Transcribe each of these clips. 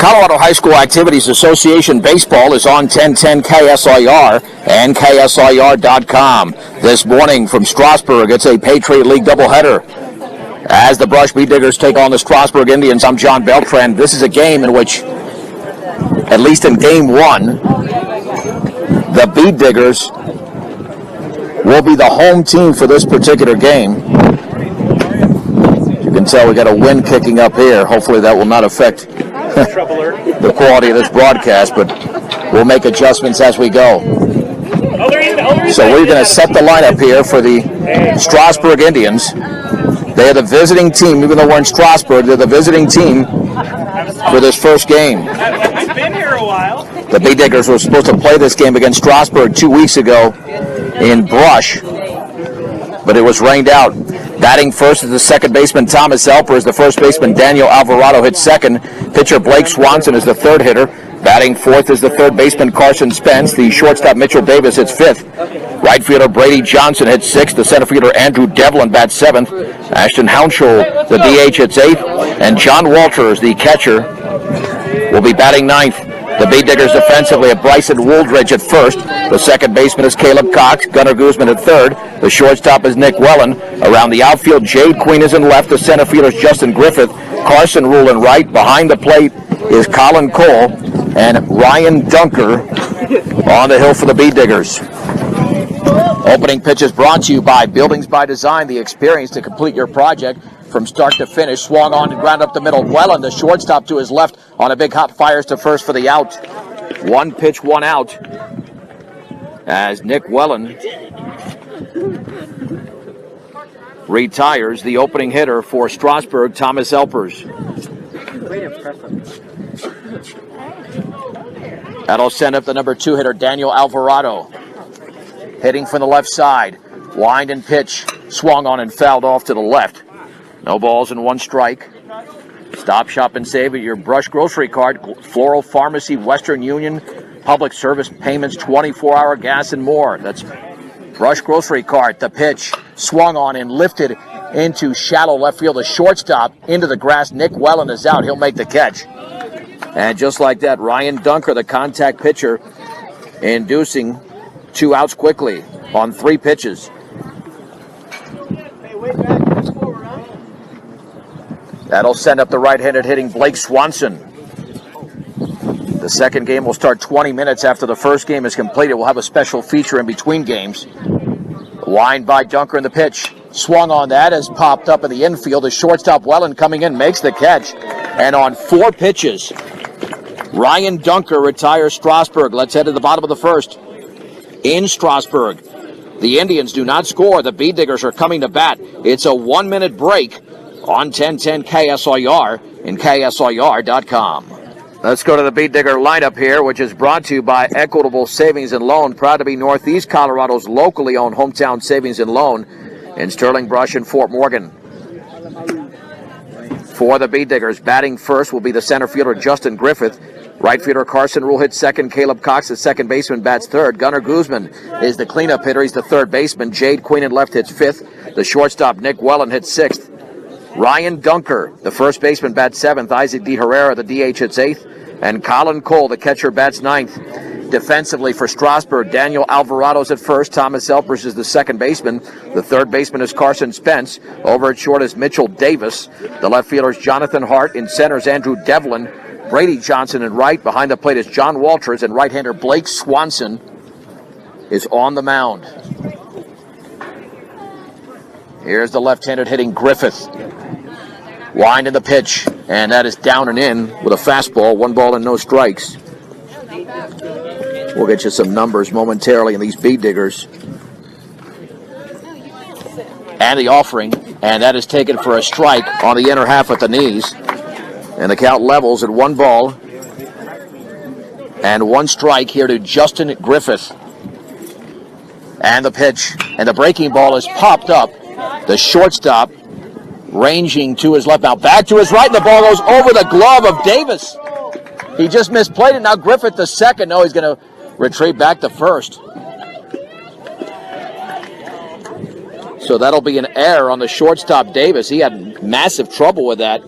Colorado High School Activities Association Baseball is on 1010 KSIR and KSIR.com. This morning from Strasburg, it's a Patriot League doubleheader. As the Brush Bee Diggers take on the Strasburg Indians, I'm John Beltran. This is a game in which, at least in game one, the Bee Diggers will be the home team for this particular game. You can tell we got a wind kicking up here. Hopefully that will not affect the quality of this broadcast, but we'll make adjustments as we go. So we're going to set the lineup here for the Strasburg Indians. They are the visiting team. Even though we're in Strasburg, they're the visiting team for this first game. It's been here a while. The Bee Diggers were supposed to play this game against Strasburg 2 weeks ago in Brush, but it was rained out. Batting first is the second baseman Thomas Elper. The first baseman Daniel Alvarado hits second. Pitcher Blake Swanson is the third hitter. Batting fourth is the third baseman Carson Spence. The shortstop Mitchell Davis hits fifth. Right fielder Brady Johnson hits sixth. The center fielder Andrew Devlin bats seventh. Ashton Hounshall, the DH, hits eighth. And John Walters, the catcher, will be batting ninth. The Bee Diggers defensively have Bryson Wooldridge at first. The second baseman is Caleb Cox. Gunnar Guzman at third. The shortstop is Nick Wellen. Around the outfield, Jade Queen is in left. The center fielder is Justin Griffith. Carson Rule in right. Behind the plate is Colin Cole. And Ryan Dunker on the hill for the Bee Diggers. Opening pitch is brought to you by Buildings by Design, the experience to complete your project from start to finish. Swung on and ground up the middle. Wellen, the shortstop, to his left on a big hop, fires to first for the out. One pitch, one out, as Nick Wellen retires the opening hitter for Strasburg, Thomas Elpers. That'll send up the number two hitter, Daniel Alvarado. Hitting from the left side. Wind and pitch. Swung on and fouled off to the left. No balls and one strike. Stop, shop, and save at your Brush grocery cart. Floral Pharmacy, Western Union, Public Service Payments, 24-hour gas, and more. That's Brush grocery cart. The pitch swung on and lifted into shallow left field. The shortstop into the grass. Nick Wellen is out. He'll make the catch. And just like that, Ryan Dunker, the contact pitcher, inducing two outs quickly on three pitches. That'll send up the right-handed hitting Blake Swanson. The second game will start 20 minutes after the first game is completed. We'll have a special feature in between games. Wind by Dunker in the pitch. Swung on that, has popped up in the infield. The shortstop Wellen coming in makes the catch. And on four pitches, Ryan Dunker retires Strasburg. Let's head to the bottom of the first. In Strasburg, the Indians do not score. The Bee Diggers are coming to bat. It's a 1-minute break on 1010 KSIR and KSIR.com. Let's go to the Bee Digger lineup here, which is brought to you by Equitable Savings and Loan. Proud to be Northeast Colorado's locally owned hometown savings and loan in Sterling, Brush, and Fort Morgan. For the Bee Diggers, batting first will be the center fielder Justin Griffith. Right fielder Carson Rule hits second. Caleb Cox, the second baseman, bats third. Gunnar Guzman is the cleanup hitter. He's the third baseman. Jade Queen in left hits fifth. The shortstop Nick Wellen hits sixth. Ryan Dunker, the first baseman, bats seventh. Isaac D. Herrera, the DH, hits eighth. And Colin Cole, the catcher, bats ninth. Defensively for Strasburg, Daniel Alvarado's at first. Thomas Elpers is the second baseman. The third baseman is Carson Spence. Over at short is Mitchell Davis. The left fielder is Jonathan Hart. In center is Andrew Devlin. Brady Johnson in right. Behind the plate is John Walters. And right-hander Blake Swanson is on the mound. Here's the left-handed hitting Griffith. Wind in the pitch. And that is down and in with a fastball. 1 ball and no strikes. We'll get you some numbers momentarily in these Bee Diggers. And the offering. And that is taken for a strike on the inner half at the knees. And the count levels at 1 ball and 1 strike here to Justin Griffith. And the pitch. And the breaking ball is popped up. The shortstop ranging to his left. Now back to his right, and the ball goes over the glove of Davis. He just misplayed it. Now Griffith the second. No, he's going to retrieve back to first. So that'll be an error on the shortstop Davis. He had massive trouble with that.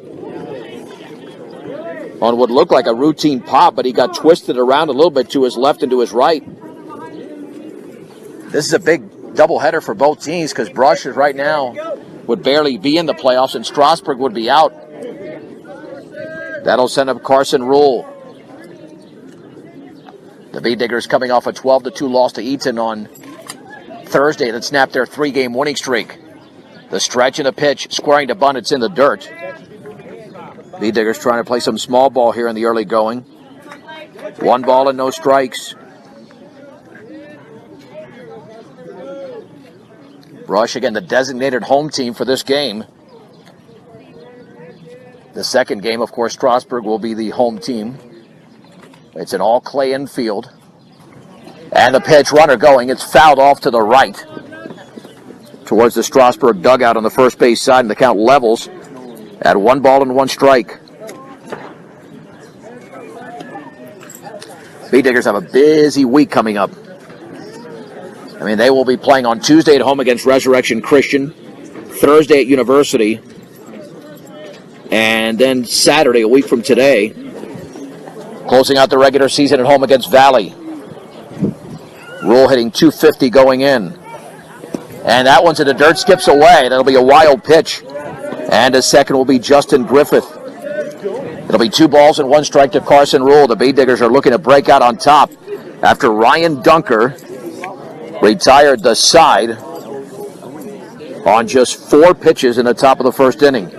on what looked like a routine pop, but he got twisted around a little bit to his left and to his right. This is a big doubleheader for both teams because Brush is right now would barely be in the playoffs and Strasburg would be out. That'll send up Carson Rule. The B-Diggers coming off a 12-2 loss to Eaton on Thursday that snapped their 3-game winning streak. The stretch and the pitch, squaring to bunt, it's in the dirt. B-Diggers trying to play some small ball here in the early going. 1 ball and no strikes. Brush, again, the designated home team for this game. The second game, of course, Strasburg will be the home team. It's an all-clay infield. And the pitch, runner going. It's fouled off to the right towards the Strasburg dugout on the first base side, and the count levels at 1 ball and 1 strike. B-Diggers have a busy week coming up. I mean, they will be playing on Tuesday at home against Resurrection Christian, Thursday at University, and then Saturday, a week from today, closing out the regular season at home against Valley. Rule hitting .250 going in. And that one's in the dirt, skips away. That'll be a wild pitch. And a second will be Justin Griffith. It'll be 2 balls and 1 strike to Carson Rule. The B-Diggers are looking to break out on top after Ryan Dunker retired the side on just 4 pitches in the top of the first inning.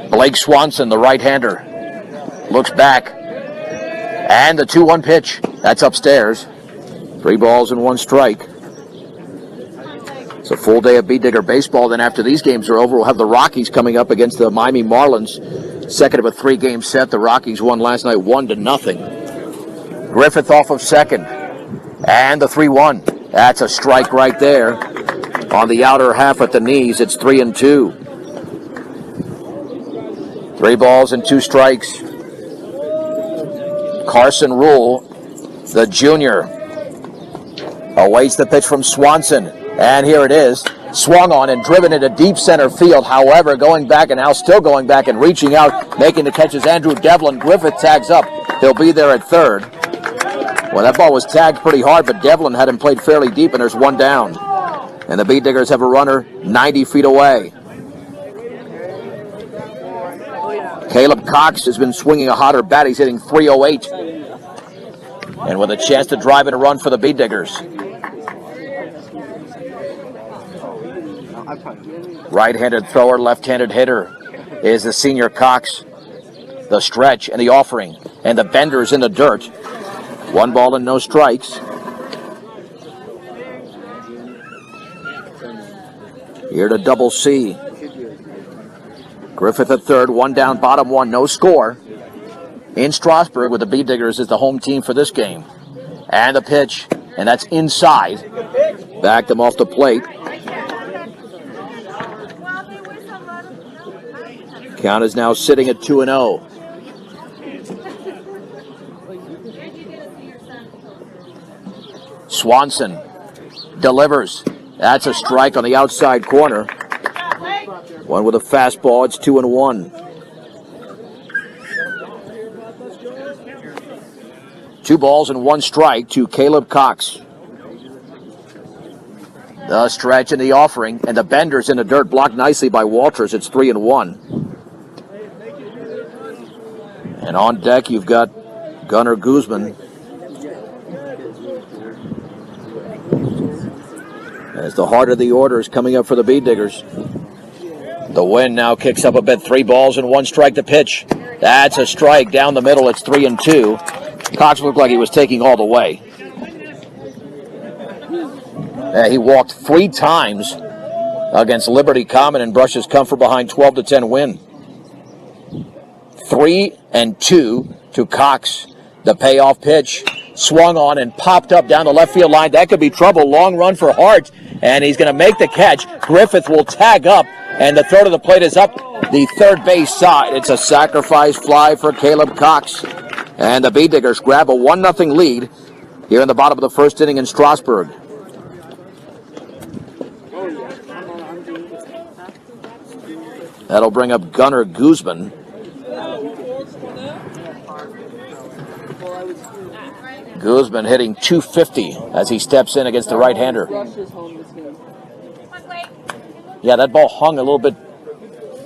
Blake Swanson, the right-hander, looks back. And the 2-1 pitch. That's upstairs. 3 balls and 1 strike. It's a full day of B-Digger baseball. Then after these games are over, we'll have the Rockies coming up against the Miami Marlins. Second of a 3-game set. The Rockies won last night 1-0. Griffith off of second. And the 3-1. That's a strike right there. On the outer half at the knees, it's 3-2. 3 balls and 2 strikes. Carson Rule, the junior, awaits the pitch from Swanson. And here it is. Swung on and driven into deep center field. However, going back and now still going back and reaching out, making the catch is Andrew Devlin. Griffith tags up. He'll be there at third. Well, that ball was tagged pretty hard, but Devlin had him played fairly deep, and there's 1 down. And the B-Diggers have a runner 90 feet away. Caleb Cox has been swinging a hotter bat. He's hitting .308. And with a chance to drive in a run for the B-Diggers. Right-handed thrower, left-handed hitter is the senior Cox. The stretch and the offering. And the bender's in the dirt. 1 ball and no strikes. Here to double C. Griffith at third, 1 down, bottom 1, no score. In Strasburg with the B-Diggers is the home team for this game. And the pitch, and that's inside. Backed him off the plate. Count is now sitting at 2-0. Swanson delivers. That's a strike on the outside corner. One with a fastball. It's 2-1. 2 balls and 1 strike to Caleb Cox. The stretch and the offering, and the bender's in the dirt, blocked nicely by Walters. It's 3-1. And on deck, you've got Gunnar Guzman. As the heart of the order is coming up for the B-Diggers. The wind now kicks up a bit. 3 balls and 1 strike to pitch. That's a strike down the middle. It's 3-2. Cox looked like he was taking all the way. He walked 3 times against Liberty Common and Brush's come from behind 12-10 win. 3-2 to Cox. The payoff pitch swung on and popped up down the left field line. That could be trouble. Long run for Hart, and he's going to make the catch. Griffith will tag up, and the throw to the plate is up the third base side. It's a sacrifice fly for Caleb Cox, and the B-Diggers grab a 1-0 lead here in the bottom of the first inning in Strasburg. That'll bring up Gunnar Guzman. Guzman hitting .250 as he steps in against the right-hander. Yeah, that ball hung a little bit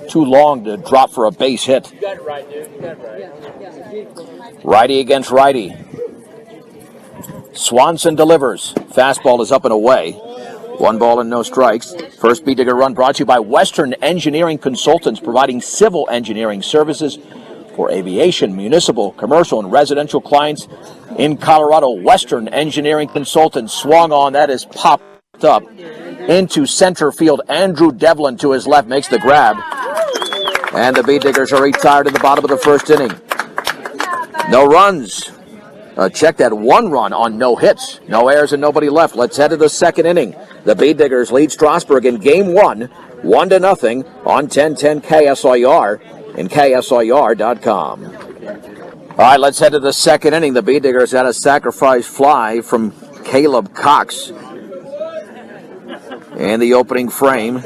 too long to drop for a base hit. You got it right, dude. You got it right. Righty against righty. Swanson delivers. Fastball is up and away. 1 ball and no strikes. First B-Digger run brought to you by Western Engineering Consultants, providing civil engineering services for aviation, municipal, commercial, and residential clients in Colorado. Western Engineering Consultants swung on. That is popped up into center field. Andrew Devlin to his left makes the grab. And the B-Diggers are retired in the bottom of the first inning. No runs. Check that, 1 run on no hits. No errors and nobody left. Let's head to the second inning. The B-Diggers lead Strasburg in game 1, 1-0 on 1010 KSIR and KSIR.com. All right, let's head to the second inning. The B-Diggers had a sacrifice fly from Caleb Cox in the opening frame.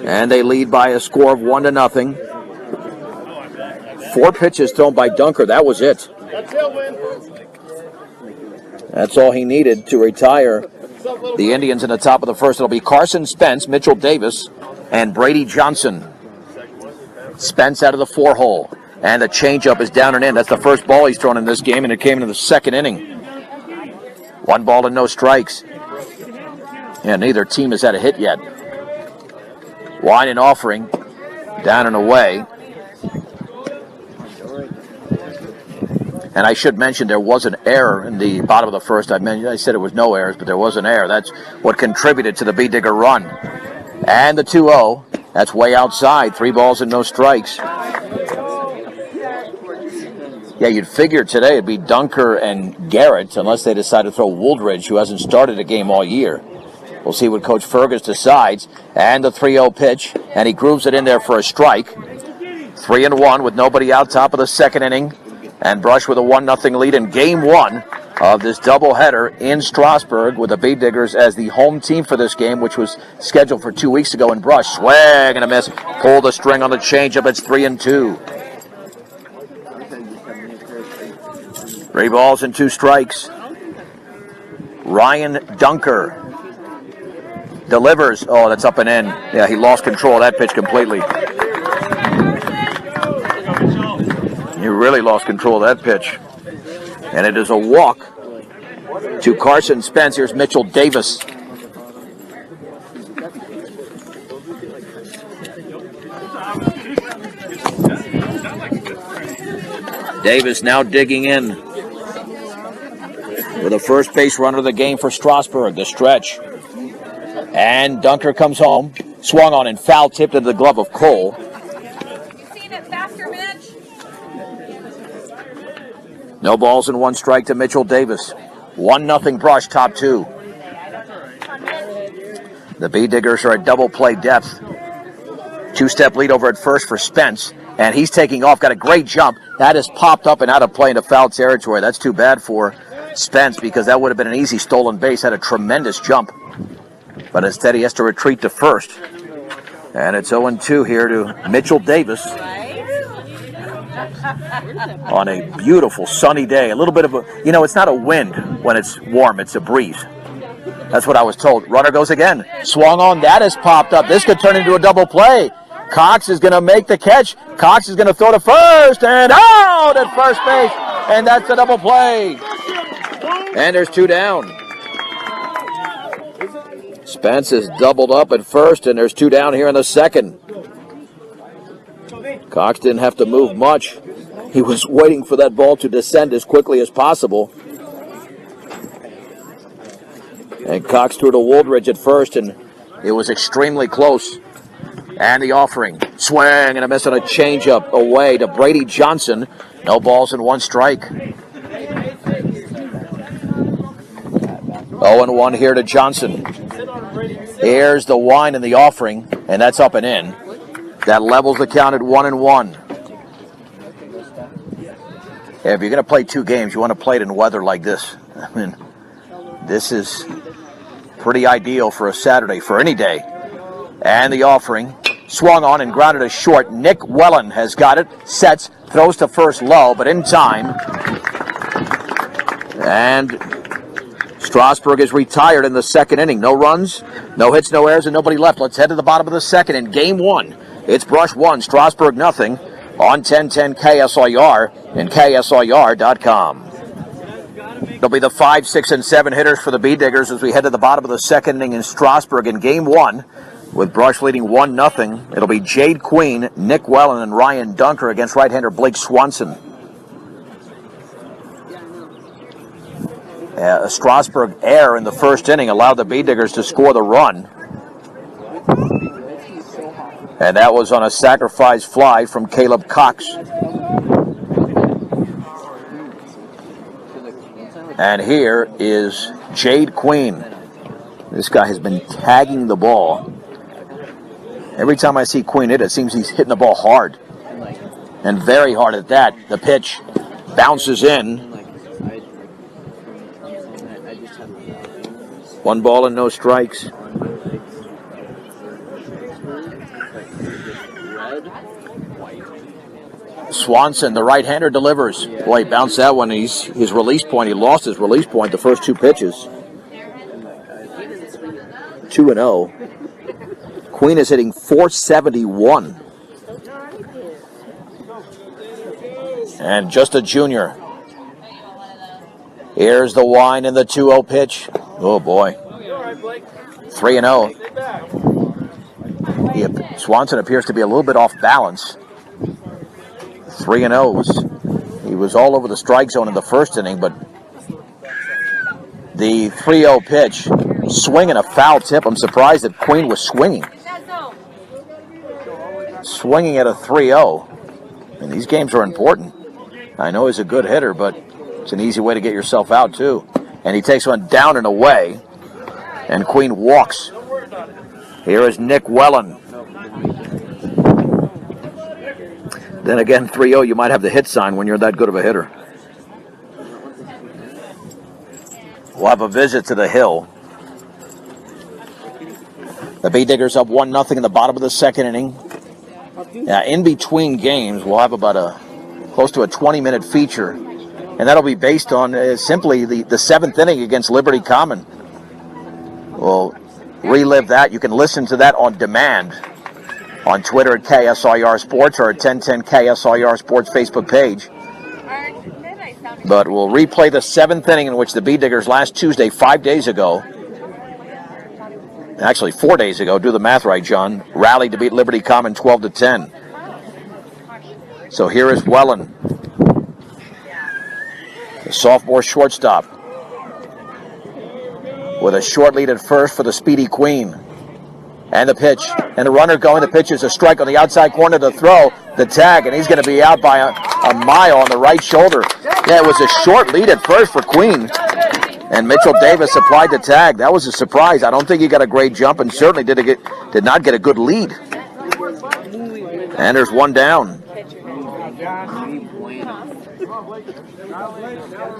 And they lead by a score of 1-0. 4 pitches thrown by Dunker. That was it. That's all he needed to retire the Indians in the top of the first. It'll be Carson Spence, Mitchell Davis, and Brady Johnson. Spence out of the 4-hole. And the changeup is down and in. That's the first ball he's thrown in this game, and it came into the second inning. 1 ball and no strikes. Yeah, neither team has had a hit yet. Wine and offering. Down and away. And I should mention there was an error in the bottom of the first. I said it was no errors, but there was an error. That's what contributed to the B-Digger run. And the 2-0. That's way outside. 3 balls and no strikes. Yeah, you'd figure today it'd be Dunker and Garrett, unless they decide to throw Wooldridge, who hasn't started a game all year. We'll see what Coach Fergus decides. And the 3-0 pitch, and he grooves it in there for a strike. 3-1 with nobody out, top of the second inning. And Brush with a 1-0 lead in game 1 of this doubleheader in Strasburg, with the B-Diggers as the home team for this game, which was scheduled for 2 weeks ago. And Brush, swing and a miss. Pull the string on the changeup. It's 3-2. 3 balls and 2 strikes. Ryan Dunker delivers. Oh, that's up and in. Yeah, he lost control of that pitch completely. He really lost control of that pitch. And it is a walk to Carson Spence. Here's Mitchell Davis. Davis now digging in with the first base runner of the game for Strasburg. The stretch. And Dunker comes home. Swung on and foul tipped into the glove of Cole. No balls and 1 strike to Mitchell Davis. 1-0 Brush, top 2. The B-Diggers are at double play depth. 2-step lead over at first for Spence. And he's taking off. Got a great jump. That is popped up and out of play into foul territory. That's too bad for Spence, because that would have been an easy stolen base. Had a tremendous jump. But instead he has to retreat to first. And it's 0-2 here to Mitchell Davis. On a beautiful sunny day. A little bit of a, it's not a wind when it's warm, it's a breeze. That's what I was told. Runner goes again. Swung on, that is popped up. This could turn into a double play. Cox is going to make the catch. Cox is going to throw to first, and out at first base. And that's a double play. And there's 2 down. Spence is doubled up at first, and there's 2 down here in the second. Cox didn't have to move much. He was waiting for that ball to descend as quickly as possible. And Cox threw to Wooldridge at first, and it was extremely close. And the offering. Swing and a miss on a changeup away to Brady Johnson. No balls and 1 strike. 0-1 here to Johnson. Here's the wine and the offering, and that's up and in. That levels the count at 1-1. Yeah, if you're going to play 2 games, you want to play it in weather like this. I mean, this is Pretty ideal for a Saturday, for any day. And the offering, swung on and grounded a short. Nick Wellen has got it, sets, throws to first low, but in time. And Strasburg is retired in the second inning. No runs, no hits, no errors, and nobody left. Let's head to the bottom of the second in game one. It's Brush 1, Strasburg nothing on 1010 KSIR and KSIR.com. It'll be the 5, 6, and 7 hitters for the Bee Diggers as we head to the bottom of the second inning in Strasburg in game one. With Brush leading 1-0, it'll be Jade Queen, Nick Wellen, and Ryan Dunker against right-hander Blake Swanson. A Strasburg error in the first inning allowed the Bee Diggers to score the run. And that was on a sacrifice fly from Caleb Cox. And here is Jade Queen. This guy has been tagging the ball. Every time I see Queen hit, it seems he's hitting the ball hard. And very hard at that. The pitch bounces in. 1 ball and no strikes. Swanson, the right-hander, delivers. Boy, he bounced that one. His release point. He lost his release point the first 2 pitches. 2-0. Queen is hitting .471. And just a junior. Here's the wind and the 2-0 pitch. Oh, boy. 3-0. Swanson appears to be a little bit off balance. 3-0. He was all over the strike zone in the first inning, but the 3-0 pitch, swinging a foul tip. I'm surprised that Queen was swinging. Swinging at a 3-0. And these games are important. I know he's a good hitter, but it's an easy way to get yourself out, too. And he takes one down and away. And Queen walks. Here is Nick Wellen. Then again, 3-0, you might have the hit sign when you're that good of a hitter. We'll have a visit to the hill. The Bee Diggers up 1-0 in the bottom of the second inning. In between games, we'll have about close to a 20-minute feature. And that'll be based on simply the 7th inning against Liberty Common. We'll relive that. You can listen to that on demand on Twitter at KSIR Sports or at 1010 KSIR Sports Facebook page. But we'll replay the 7th inning in which the Bee Diggers last Tuesday, 5 days ago, actually 4 days ago, do the math right, John, rallied to beat Liberty Common 12-10. So here is Wellen, the sophomore shortstop, with a short lead at first for the speedy Queen. And the pitch, and the runner going. The pitch is a strike on the outside corner to throw. The tag, and he's going to be out by a mile on the right shoulder. Yeah, it was a short lead at first for Queen. And Mitchell Davis applied the tag. That was a surprise. I don't think he got a great jump and certainly did not get a good lead. And there's one down.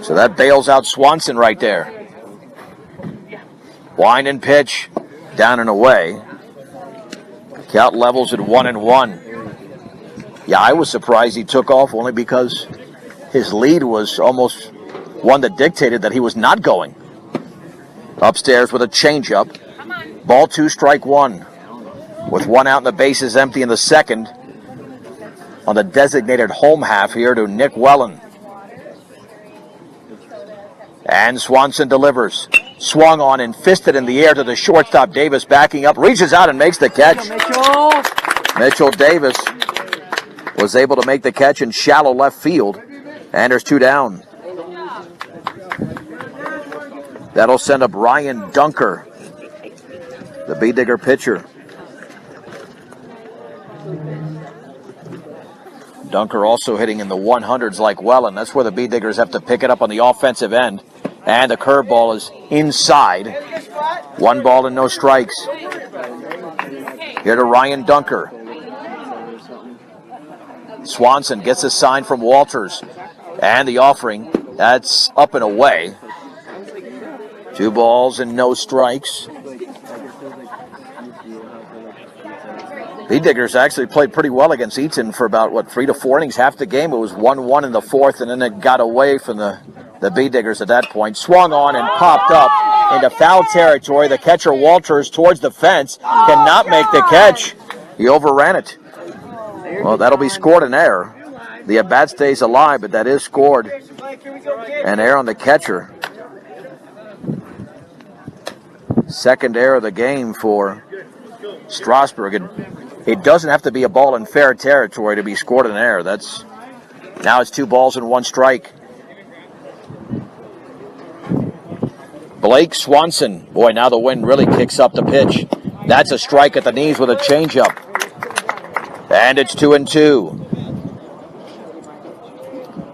So that bails out Swanson right there. Wind and pitch, down and away. Count levels at 1-1. Yeah, I was surprised he took off only because his lead was almost one that dictated that he was not going. Upstairs with a changeup. Ball 2, strike 1. With 1 out and the bases empty in the second. On the designated home half here to Nick Wellen. And Swanson delivers. Swung on and fisted in the air to the shortstop. Davis backing up, reaches out and makes the catch. Mitchell Davis was able to make the catch in shallow left field. And there's 2 down. That'll send up Ryan Dunker, the Bee Digger pitcher. Dunker also hitting in the 100s like Wellen. That's where the Bee Diggers have to pick it up on the offensive end. And the curveball is inside. 1 ball and no strikes. Here to Ryan Dunker. Swanson gets a sign from Walters. And the offering, that's up and away. 2 balls and no strikes. Bee Diggers actually played pretty well against Eaton for about, 3 to 4 innings. Half the game, it was 1-1 in the fourth, and then it got away from the Bee Diggers at that point. Swung on and popped up into foul territory. The catcher, Walters, towards the fence, cannot make the catch. He overran it. Well, that'll be scored an error. The at-bat stays alive, but that is scored. An error on the catcher. Second error of the game for Strasburg. It doesn't have to be a ball in fair territory to be scored an error. Now it's 2 balls and 1 strike. Blake Swanson. Boy, now the wind really kicks up the pitch. That's a strike at the knees with a changeup. And it's 2-2.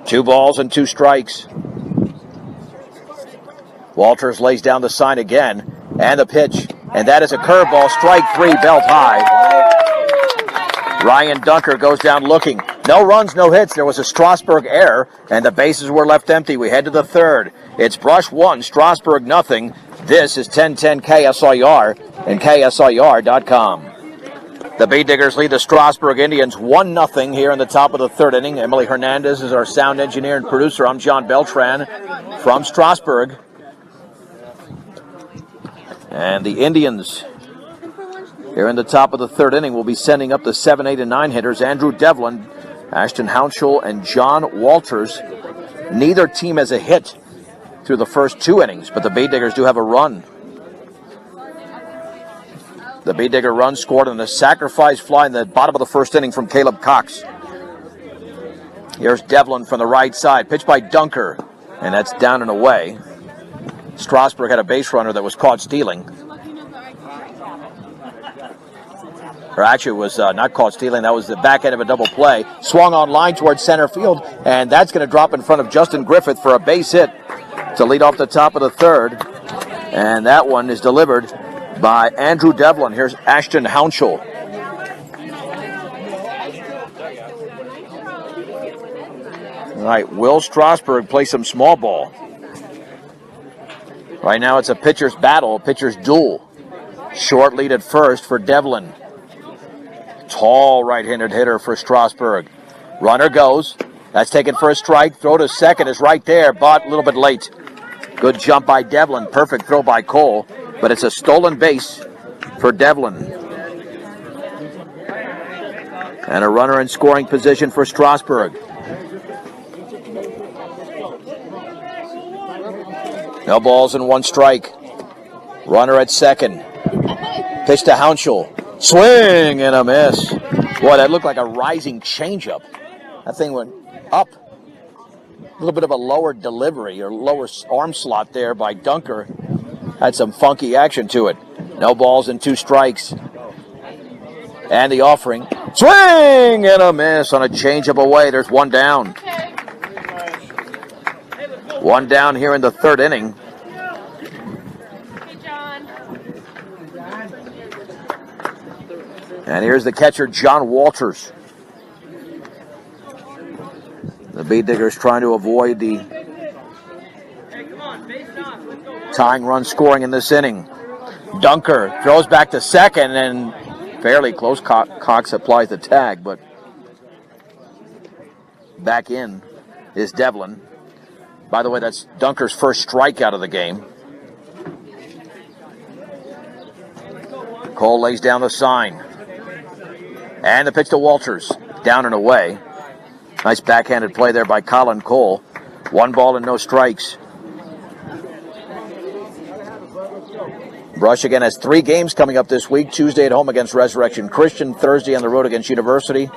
2 balls and 2 strikes. Walters lays down the sign again. And the pitch. And that is a curveball. Strike 3, belt high. Ryan Dunker goes down looking. No runs, no hits. There was a Strasburg error, and the bases were left empty. We head to the third. It's Brush 1, Strasburg nothing. This is 1010 KSIR and KSIR.com. The Bee Diggers lead the Strasburg Indians 1-0 here in the top of the third inning. Emily Hernandez is our sound engineer and producer. I'm John Beltran from Strasburg. And the Indians here in the top of the third inning will be sending up the 7, 8, and 9 hitters. Andrew Devlin, Ashton Hounshall, and John Walters. Neither team has a hit through the first 2 innings, but the Bee Diggers do have a run. The Bee Digger run scored on a sacrifice fly in the bottom of the first inning from Caleb Cox. Here's Devlin from the right side. Pitched by Dunker, and that's down and away. Strasburg had a base runner that was caught stealing. Or actually, it was not caught stealing. That was the back end of a double play. Swung on line towards center field, and that's going to drop in front of Justin Griffith for a base hit to lead off the top of the third. And that one is delivered by Andrew Devlin. Here's Ashton Hounshall. All right, will Strasburg play some small ball? Right now it's a pitcher's battle, a pitcher's duel. Short lead at first for Devlin. Tall right-handed hitter for Strasburg. Runner goes. That's taken for a strike. Throw to second is right there, but a little bit late. Good jump by Devlin. Perfect throw by Cole. But it's a stolen base for Devlin. And a runner in scoring position for Strasburg. No balls and 1 strike. Runner at second. Pitch to Hounshall. Swing and a miss. Boy, that looked like a rising changeup. That thing went up. A little bit of a lower delivery or lower arm slot there by Dunker. Had some funky action to it. No balls and 2 strikes. And the offering. Swing and a miss on a changeup away. There's 1 down. 1 down here in the third inning. And here's the catcher, John Walters. The Bee Diggers trying to avoid the tying run scoring in this inning. Dunker throws back to second, and fairly close. Cox applies the tag, but back in is Devlin. By the way, that's Dunker's first strikeout of the game. Cole lays down the sign. And the pitch to Walters. Down and away. Nice backhanded play there by Colin Cole. 1 ball and no strikes. Brush again has 3 games coming up this week. Tuesday at home against Resurrection Christian. Thursday on the road against University.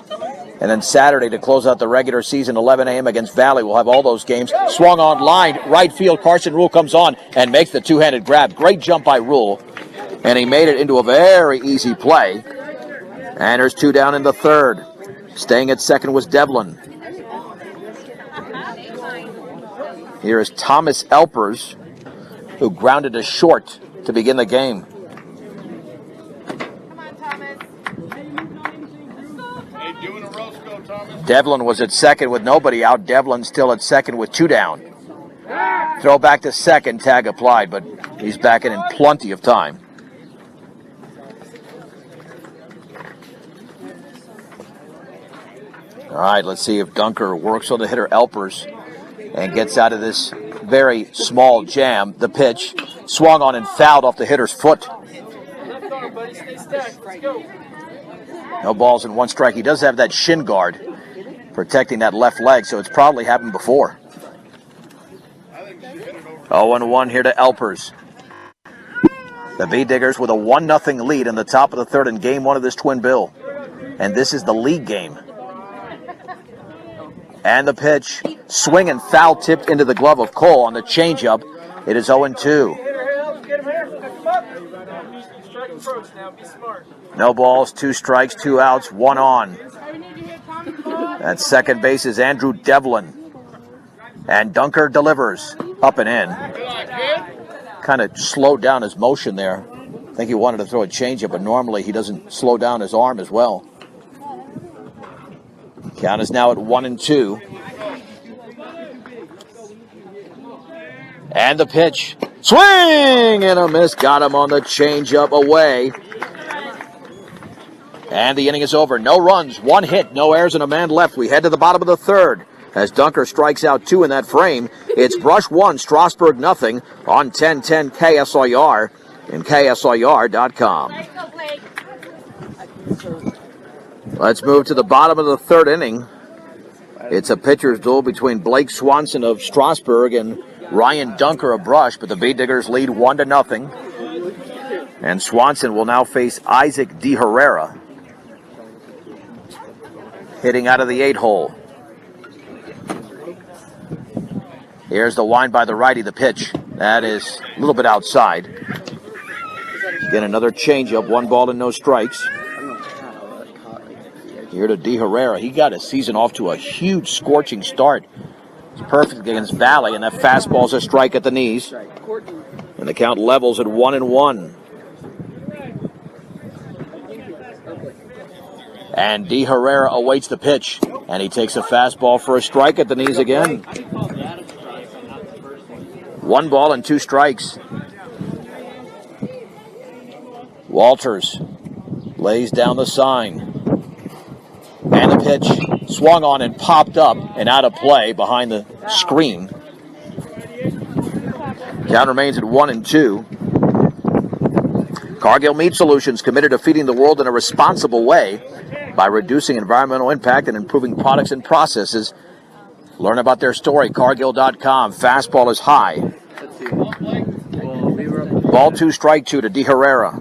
And then Saturday to close out the regular season, 11 a.m. against Valley. We'll have all those games. Swung on line. Right field. Carson Rule comes on and makes the 2-handed grab. Great jump by Rule. And he made it into a very easy play. And there's 2 down in the third. Staying at second was Devlin. Here is Thomas Elpers, who grounded a short to begin the game. Come on, Thomas. Hey, doing a roast go, Thomas. Devlin was at second with nobody out. Devlin still at second with 2 down. Throw back to second, tag applied, but he's back in plenty of time. All right, let's see if Dunker works on the hitter Elpers and gets out of this very small jam. The pitch swung on and fouled off the hitter's foot. No balls and 1 strike. He does have that shin guard protecting that left leg, so it's probably happened before. 0-1 here to Elpers. The Bee Diggers with a 1-0 lead in the top of the third in game 1 of this twin bill. And this is the league game. And the pitch, swing and foul tipped into the glove of Cole on the changeup. It is 0-2. No balls, 2 strikes, 2 outs, 1 on. At second base is Andrew Devlin. And Dunker delivers up and in. Kind of slowed down his motion there. I think he wanted to throw a changeup, but normally he doesn't slow down his arm as well. Count is now at 1-2. And the pitch. Swing and a miss. Got him on the changeup away. And the inning is over. No runs, 1 hit, no errors, and a man left. We head to the bottom of the third as Dunker strikes out 2 in that frame. It's Brush 1, Strasburg nothing on 1010 KSIR and KSIR.com. Let's move to the bottom of the third inning. It's a pitcher's duel between Blake Swanson of Strasburg and Ryan Dunker of Brush, but the Bee Diggers lead 1-0. And Swanson will now face Isaac De Herrera, hitting out of the 8-hole. Here's the wind by the righty, the pitch. That is a little bit outside. Again, another changeup, 1 ball and no strikes. Here to De Herrera. He got his season off to a huge scorching start. It's perfect against Valley, and that fastball's a strike at the knees. And the count levels at 1-1. And De Herrera awaits the pitch, and he takes a fastball for a strike at the knees again. 1 ball and 2 strikes. Walters lays down the sign. And the pitch swung on and popped up and out of play behind the screen. Count remains at 1-2. Cargill Meat Solutions committed to feeding the world in a responsible way by reducing environmental impact and improving products and processes. Learn about their story, Cargill.com. Fastball is high. Ball 2, strike 2 to De Herrera.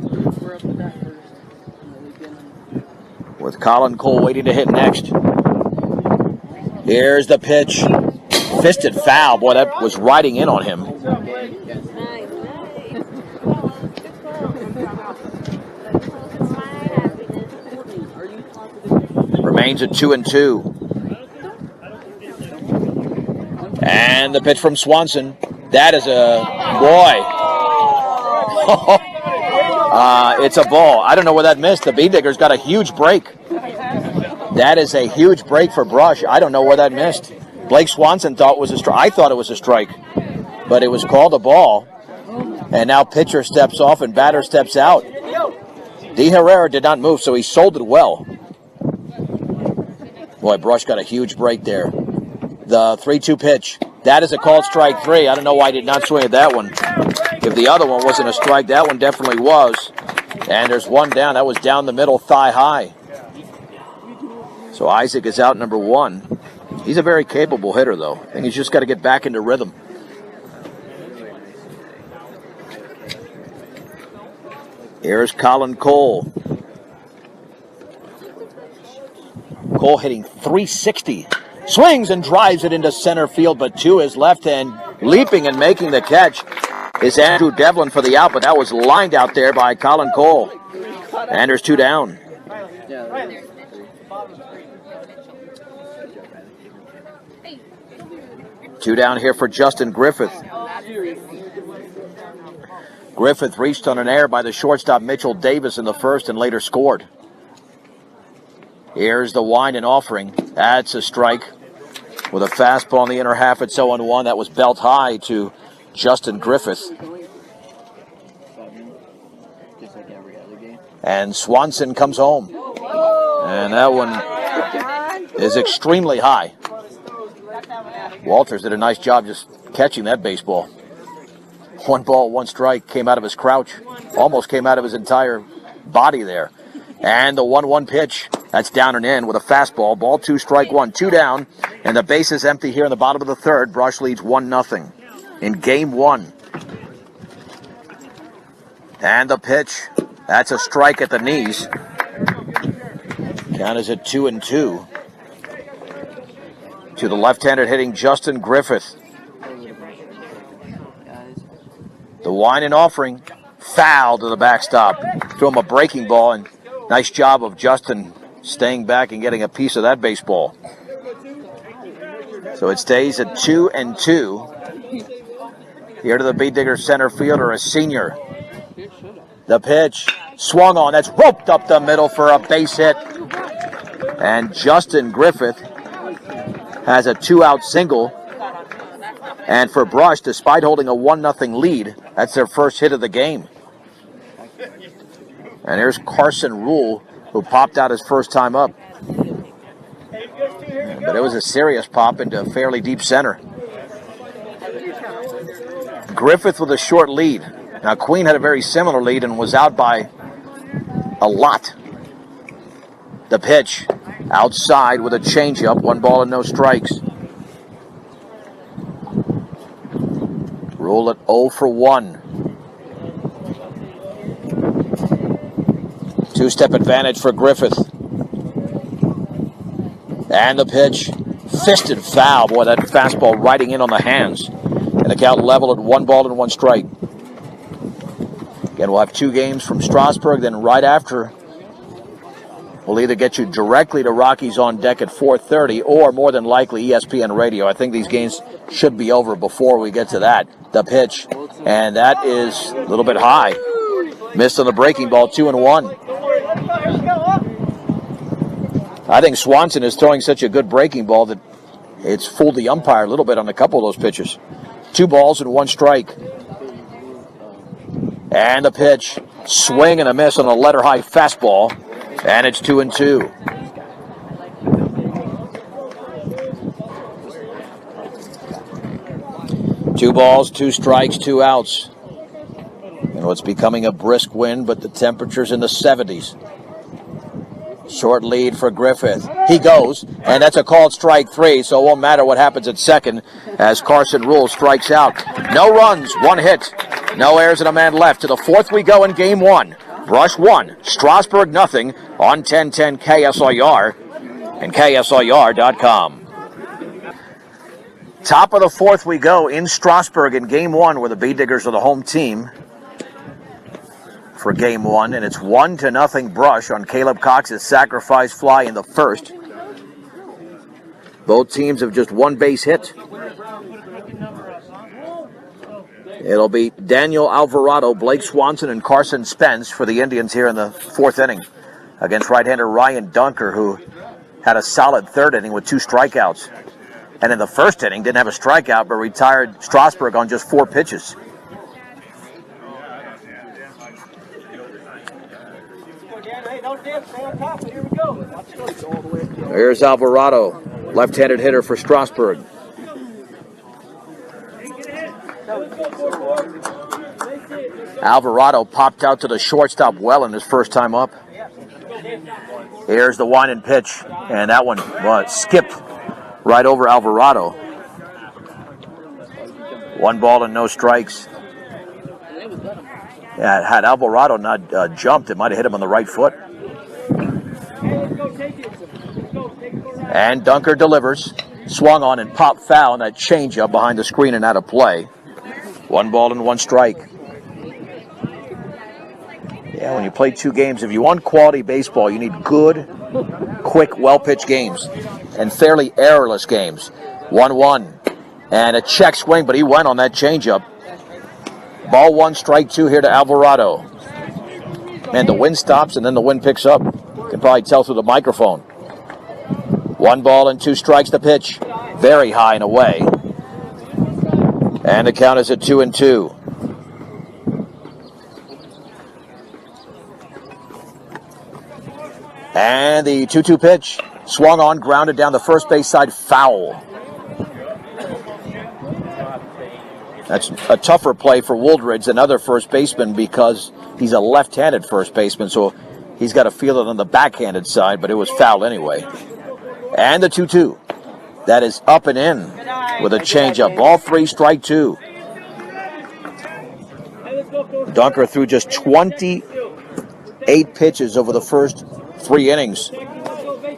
With Colin Cole waiting to hit next. Here's the pitch. Fisted foul. Boy, that was riding in on him. Remains at 2-2. And the pitch from Swanson. That is a boy. It's a ball. I don't know where that missed. The Bee Diggers got a huge break. That is a huge break for Brush. I don't know where that missed. Blake Swanson thought it was a strike. I thought it was a strike, but it was called a ball. And now pitcher steps off and batter steps out. De Herrera did not move, so he sold it well. Boy, Brush got a huge break there. The 3-2 pitch. That is a called strike 3. I don't know why he did not swing at that one. If the other one wasn't a strike, that one definitely was. And there's 1 down. That was down the middle, thigh high. So Isaac is out, number 1. He's a very capable hitter, though. I think he's just got to get back into rhythm. Here's Colin Cole. Cole hitting .360. Swings and drives it into center field, but to his left hand, leaping and making the catch is Andrew Devlin for the out, but that was lined out there by Colin Cole. And there's 2 down. 2 down here for Justin Griffith. Griffith reached on an error by the shortstop Mitchell Davis in the first and later scored. Here's the wind and offering. That's a strike with a fastball in the inner half at 0-1. That was belt high to Justin Griffith. And Swanson comes home. And that one is extremely high. Walters did a nice job just catching that baseball. 1 ball, 1 strike, came out of his crouch. Almost came out of his entire body there. And the 1-1 pitch. That's down and in with a fastball. Ball 2, strike 1. 2 down. And the base is empty here in the bottom of the third. Brush leads 1-0 in game 1. And the pitch. That's a strike at the knees. Count is at 2-2. To the left-handed hitting Justin Griffith. The wine and offering. Foul to the backstop. Threw him a breaking ball, and nice job of Justin staying back and getting a piece of that baseball. So it stays at 2-2. Here to the Bee Digger center fielder, a senior. The pitch. Swung on. That's roped up the middle for a base hit. And Justin Griffith has a 2-out single. And for Brush, despite holding a 1-0 lead, that's their first hit of the game. And here's Carson Rule, who popped out his first time up. But it was a serious pop into fairly deep center. Griffith with a short lead. Now, Queen had a very similar lead and was out by a lot. The pitch. Outside with a changeup. 1 ball and no strikes. Rule at 0 for 1. 2-step advantage for Griffith. And the pitch. Fisted foul. Boy, that fastball riding in on the hands. And the count level at 1 ball and 1 strike. Again, we'll have 2 games from Strasburg. Then right after, we'll either get you directly to Rockies on Deck at 4:30 or more than likely ESPN Radio. I think these games should be over before we get to that. The pitch. And that is a little bit high. Missed on the breaking ball, 2-1. I think Swanson is throwing such a good breaking ball that it's fooled the umpire a little bit on a couple of those pitches. 2 balls and 1 strike. And the pitch. Swing and a miss on a letter-high fastball. And it's 2-2. Two balls, 2 strikes, 2 outs. And what's becoming a brisk wind, but the temperature's in the 70s. Short lead for Griffith. He goes, and that's a called strike 3, so it won't matter what happens at second as Carson Rule strikes out. No runs, 1 hit, no errors and a man left. To the 4th we go in game 1. Brush 1, Strasburg nothing on 1010 KSIR and KSIR.com. Top of the 4th we go in Strasburg in game 1, where the Bee Diggers are the home team for game 1, and it's 1-0 Brush on Caleb Cox's sacrifice fly in the first. Both teams have just 1 base hit. It'll be Daniel Alvarado, Blake Swanson, and Carson Spence for the Indians here in the 4th inning against right-hander Ryan Dunker, who had a solid 3rd inning with 2 strikeouts. And in the 1st inning, didn't have a strikeout, but retired Strasburg on just 4 pitches. Here's Alvarado, left-handed hitter for Strasburg. Alvarado popped out to the shortstop well in his first time up. Here's the wind and pitch, and that one skipped right over Alvarado. 1 ball and no strikes. Yeah, had Alvarado not jumped, it might have hit him on the right foot. And Dunker delivers. Swung on and popped foul, and that changeup behind the screen and out of play. 1 ball and 1 strike. Yeah, when you play 2 games, if you want quality baseball, you need good, quick, well-pitched games and fairly errorless games. 1-1. And a check swing, but he went on that changeup. Ball 1, strike 2 here to Alvarado. Man, the wind stops and then the wind picks up. You can probably tell through the microphone. 1 ball and 2 strikes the pitch. Very high and away. And the count is at 2-2. And the 2-2 pitch. Swung on, grounded down the first base side, foul. That's a tougher play for Wooldridge than other first basemen because he's a left-handed first baseman, so he's got to feel it on the backhanded side, but it was foul anyway. And the 2-2. That is up and in with a changeup. Ball 3, strike 2. Dunker threw just 28 pitches over the first 3 innings.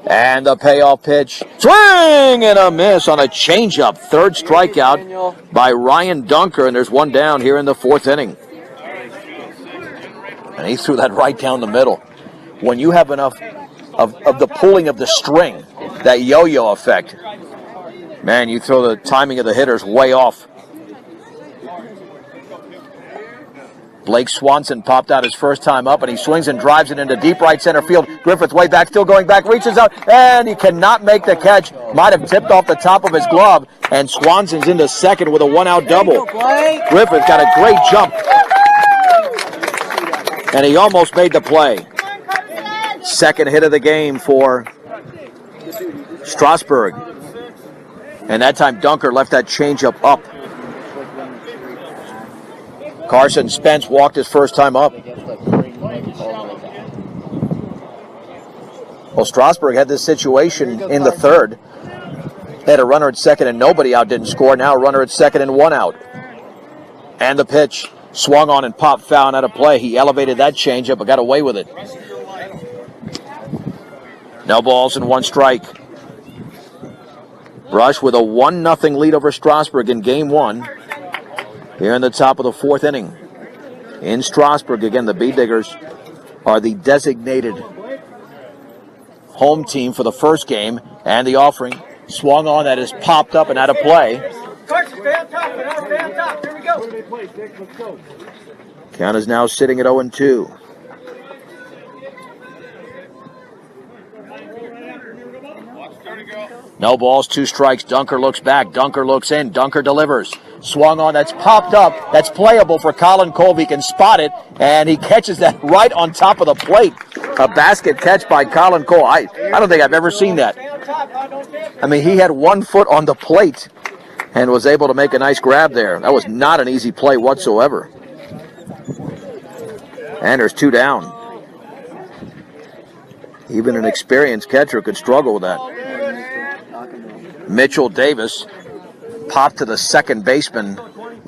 And the payoff pitch. Swing and a miss on a changeup. Third strikeout by Ryan Dunker, and there's one down here in the 4th inning. And he threw that right down the middle. When you have enough of the pulling of the string, that yo-yo effect, man, you throw the timing of the hitters way off. Blake Swanson popped out his first time up, and he swings and drives it into deep right center field. Griffith way back, still going back, reaches out, and he cannot make the catch. Might have tipped off the top of his glove, and Swanson's into second with a 1-out double. Griffith got a great jump, and he almost made the play. Second hit of the game for Strasburg. And that time Dunker left that changeup up. Carson Spence walked his first time up. Well, Strasburg had this situation in the 3rd. They had a runner at second and nobody out, didn't score. Now a runner at second and 1 out. And the pitch swung on and popped foul and out of play. He elevated that changeup but got away with it. No balls and 1 strike. Brush with a 1-0 lead over Strasburg in game 1. Here in the top of the 4th inning. In Strasburg, again, the Bee Diggers are the designated home team for the first game. And the offering swung on, that is popped up and out of play. Carson, stay on top. Stay on top. Here we go. Count is now sitting at 0-2. No balls, 2 strikes. Dunker looks back. Dunker looks in. Dunker delivers. Swung on. That's popped up. That's playable for Colin Colby. He can spot it, and he catches that right on top of the plate. A basket catch by Colin Cole. I don't think I've ever seen that. I mean, he had 1 foot on the plate and was able to make a nice grab there. That was not an easy play whatsoever. And there's 2 down. Even an experienced catcher could struggle with that. Mitchell Davis popped to the second baseman,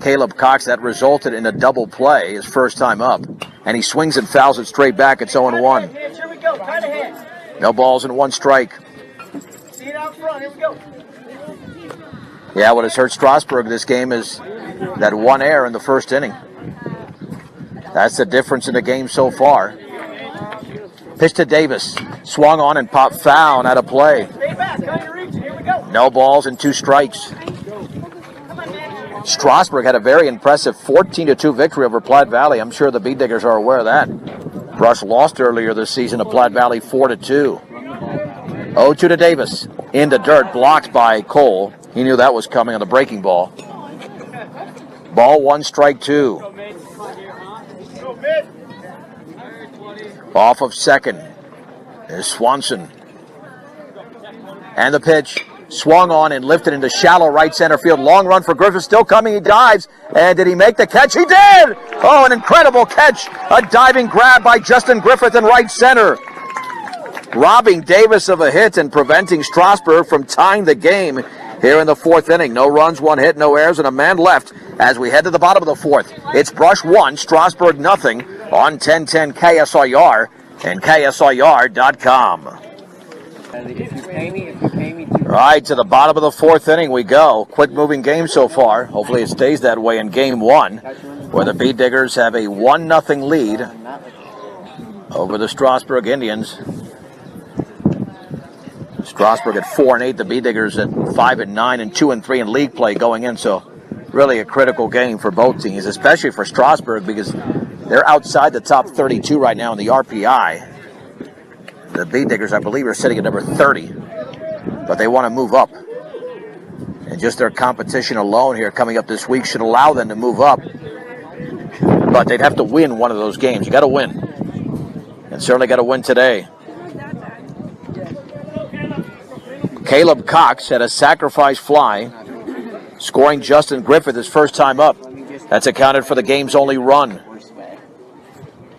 Caleb Cox. That resulted in a double play, his first time up. And he swings and fouls it straight back. It's 0-1. No balls and 1 strike. See it out front. Here we go. Yeah, what has hurt Strasburg this game is that 1 error in the first inning. That's the difference in the game so far. Pitch to Davis. Swung on and popped foul and out of play. Stay back. Here we go. No balls and 2 strikes. Strasburg had a very impressive 14-2 victory over Platte Valley. I'm sure the Bee Diggers are aware of that. Brush lost earlier this season to Platte Valley 4-2. 0-2 to Davis. In the dirt, blocked by Cole. He knew that was coming on the breaking ball. Ball 1, strike 2. Off of second is Swanson. And the pitch swung on and lifted into shallow right center field. Long run for Griffith, still coming. He dives. And did he make the catch? He did! Oh, an incredible catch. A diving grab by Justin Griffith in right center. Robbing Davis of a hit and preventing Strasburg from tying the game here in the 4th inning. No runs, 1 hit, no errors, and a man left as we head to the bottom of the 4th. It's Brush 1, Strasburg nothing on 1010 KSIR and KSIR.com. All right, to the bottom of the 4th inning we go. Quick moving game so far. Hopefully it stays that way in game 1, where the Bee Diggers have a 1-0 lead over the Strasburg Indians. Strasburg at 4-8, the Bee Diggers at 5-9 and 2-3 in league play going in. So really a critical game for both teams, especially for Strasburg because they're outside the top 32 right now in the RPI. The Bee Diggers, I believe, are sitting at number 30, but they want to move up. And just their competition alone here coming up this week should allow them to move up. But they'd have to win one of those games. You got to win. And certainly got to win today. Caleb Cox had a sacrifice fly, scoring Justin Griffith his first time up. That's accounted for the game's only run.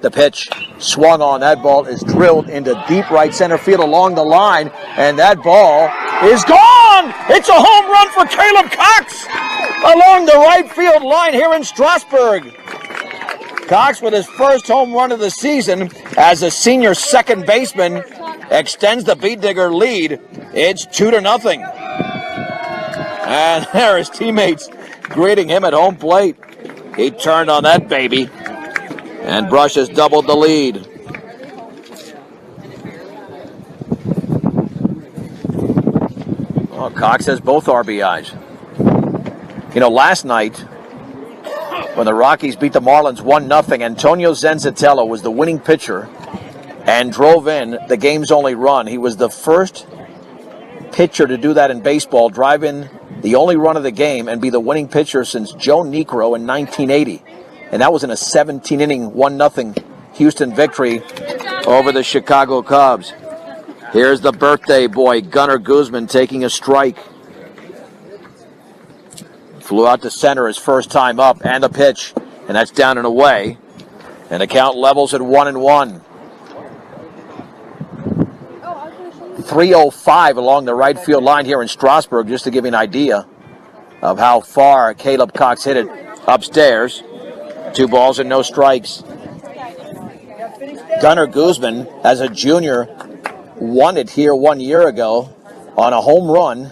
The pitch swung on. That ball is drilled into deep right center field along the line, and that ball is gone! It's a home run for Caleb Cox along the right field line here in Strasburg. Cox with his first home run of the season as a senior second baseman extends the Bead Digger lead. It's 2-0. And there his teammates greeting him at home plate. He turned on that baby, and Brush has doubled the lead. Well, Cox has both RBIs. You know, last night, when the Rockies beat the Marlins 1-0, Antonio Zenzatello was the winning pitcher and drove in the game's only run. He was the first pitcher to do that in baseball, drive in the only run of the game and be the winning pitcher since Joe Niekro in 1980. And that was in a 17-inning, 1-0 Houston victory over the Chicago Cubs. Here's the birthday boy, Gunnar Guzman, taking a strike. Flew out to center his first time up, and the pitch, and that's down and away. And the count levels at 1-1. 3:05 along the right field line here in Strasburg, just to give you an idea of how far Caleb Cox hit it upstairs. 2 balls and no strikes. Gunnar Guzman, as a junior, won it here 1 year ago on a home run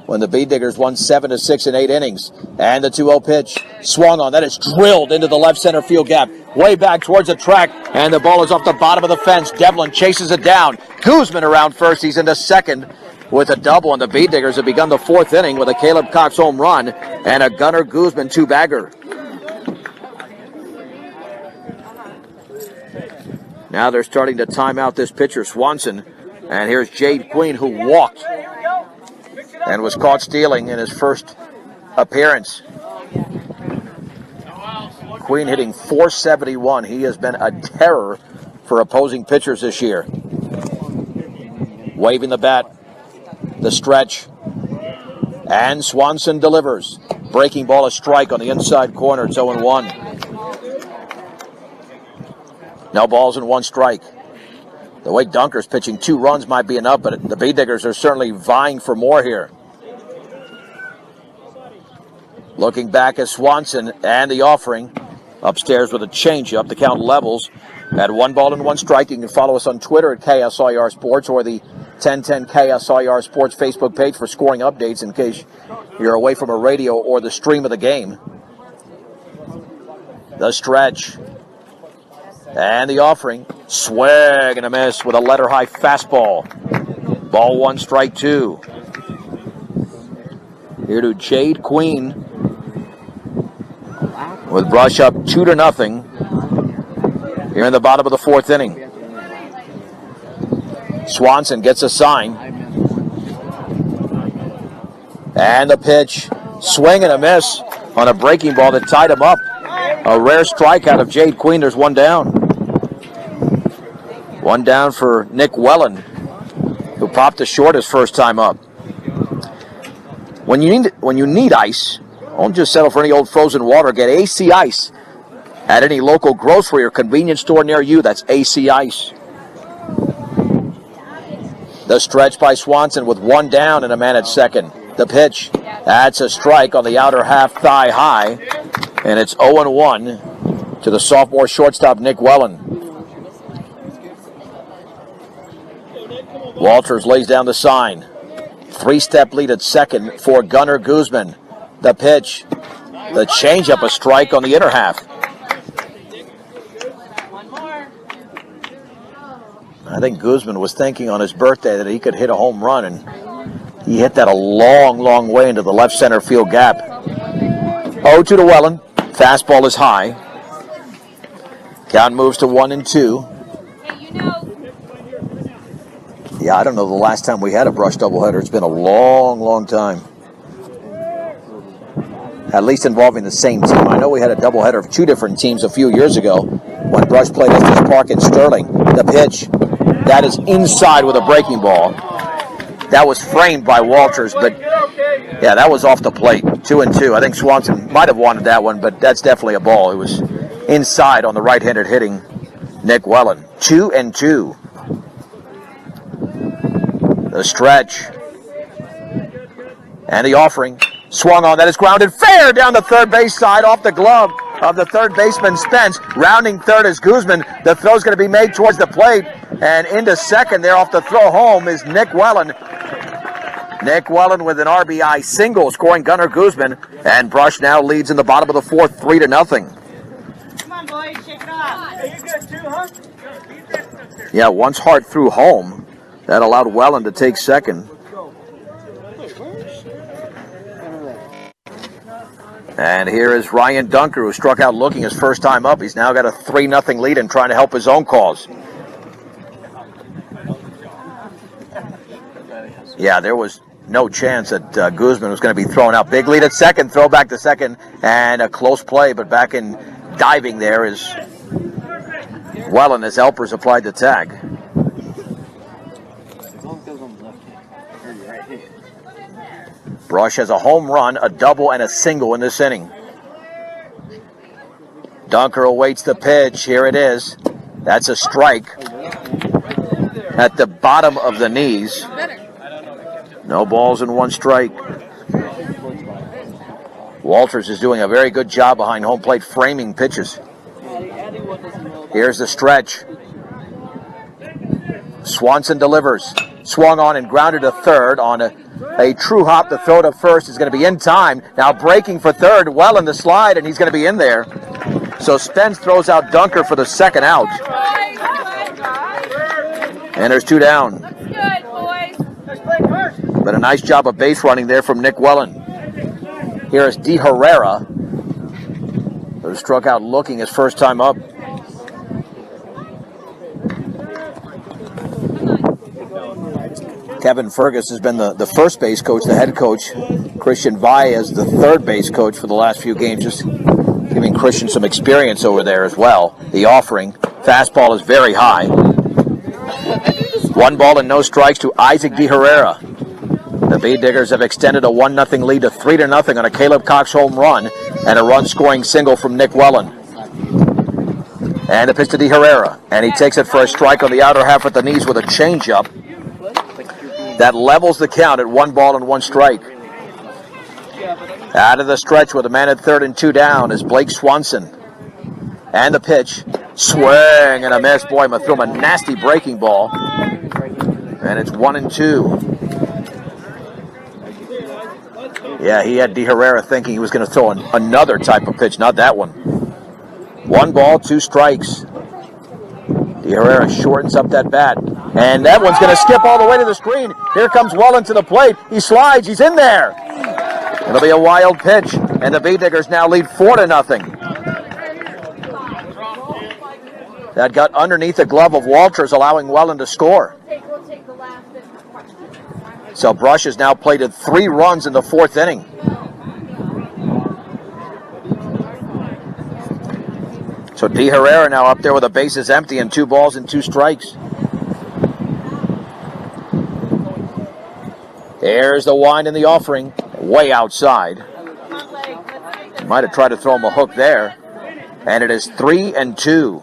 when the Bead Diggers won 7-6 in 8 innings. And the 2-0 pitch swung on. That is drilled into the left center field gap, way back towards the track, and the ball is off the bottom of the fence. Devlin chases it down. Guzman around first. He's into second with a double, and the Bead Diggers have begun the 4th inning with a Caleb Cox home run and a Gunnar Guzman 2-bagger. Now they're starting to time out this pitcher, Swanson. And here's Jade Queen, who walked and was caught stealing in his first appearance. Queen hitting .471. He has been a terror for opposing pitchers this year. Waving the bat, the stretch, and Swanson delivers. Breaking ball, a strike on the inside corner. It's 0-1. No balls and 1 strike. The way Dunker's pitching, 2 runs might be enough, but the Bead Diggers are certainly vying for more here. Looking back at Swanson and the offering. Upstairs with a changeup. The count levels at 1 ball and 1 strike. You can follow us on Twitter at KSIR Sports or the 1010 KSIR Sports Facebook page for scoring updates in case you're away from a radio or the stream of the game. The stretch. And the offering. Swing and a miss with a letter-high fastball. Ball 1, strike 2. Here to Jade Queen with Brush up 2-0 here in the bottom of the 4th inning. Swanson gets a sign. And the pitch. Swing and a miss on a breaking ball that tied him up. A rare strikeout of Jade Queen. There's 1 down. 1 down for Nick Wellen, who popped to short his first time up. When you need ice, don't just settle for any old frozen water. Get AC Ice at any local grocery or convenience store near you. That's AC Ice. The stretch by Swanson with 1 down and a man at second. The pitch. That's a strike on the outer half thigh high. And it's 0-1 to the sophomore shortstop, Nick Wellen. Walters lays down the sign. 3-step lead at second for Gunnar Guzman. The pitch. The changeup, a strike on the inner half. I think Guzman was thinking on his birthday that he could hit a home run, and he hit that a long, long way into the left center field gap. 0-2 to Wellen. Fastball is high. Count moves to 1-2. Yeah, I don't know the last time we had a Brush doubleheader. It's been a long, long time. At least involving the same team. I know we had a doubleheader of 2 different teams a few years ago when Brush played Estes Park in Sterling. The pitch. That is inside with a breaking ball. That was framed by Walters, but yeah, that was off the plate. 2-2. I think Swanson might have wanted that one, but that's definitely a ball. It was inside on the right-handed hitting Nick Wellen. 2-2. The stretch. And the offering. Swung on. That is grounded fair down the third base side off the glove of the third baseman Spence. Rounding third is Guzman. The throw's going to be made towards the plate. And into second there off the throw home is Nick Wellen. Nick Wellen with an RBI single, scoring Gunnar Guzman. And Brush now leads in the bottom of the fourth, 3-0. Come on, boys, shake it off. Hey, you good too, huh? Yeah, once Hart threw home, that allowed Wellen to take second. And here is Ryan Dunker, who struck out looking his first time up. He's now got a 3-0 lead and trying to help his own cause. Yeah, there was no chance that Guzman was going to be thrown out. Big lead at second, throw back to second, and a close play, but back in diving there is Wellen as Elpers applied the tag. Brush has a home run, a double, and a single in this inning. Dunker awaits the pitch. Here it is. That's a strike at the bottom of the knees. No balls and one strike. Walters is doing a very good job behind home plate framing pitches. Here's the stretch. Swanson delivers. Swung on and grounded to third on a true hop. The throw to first is going to be in time. Now breaking for third, well in the slide, and he's going to be in there. So Spence throws out Dunker for the second out. And there's two down. But a nice job of base running there from Nick Wellen. Here is De Herrera, who struck out looking his first time up. Kevin Fergus has been the first base coach, the head coach. Christian Valle as the third base coach for the last few games, just giving Christian some experience over there as well. The offering, fastball is very high. 1 ball and no strikes to Isaac De Herrera. The Bee Diggers have extended a 1-0 lead to 3-0 on a Caleb Cox home run and a run-scoring single from Nick Wellen. And the pitch to De Herrera, and he takes it for a strike on the outer half at the knees with a changeup. That levels the count at 1 ball and 1 strike. Out of the stretch with a man at third and 2 down is Blake Swanson. And the pitch, swing and a miss. Boy, I'm going to throw him a nasty breaking ball. And it's 1-2. Yeah, he had De Herrera thinking he was going to throw another type of pitch, not that one. 1 ball, 2 strikes. De Herrera shortens up that bat. And that one's going to skip all the way to the screen. Here comes Wellen to the plate. He slides. He's in there. It'll be a wild pitch. And the Bee Diggers now lead 4-0. That got underneath the glove of Walters, allowing Wellen to score. So Brush has now plated 3 runs in the 4th inning. So De Herrera now up there with the bases empty and 2 balls and 2 strikes. There's the wind and the offering, way outside. Might have tried to throw him a hook there. And it is 3-2.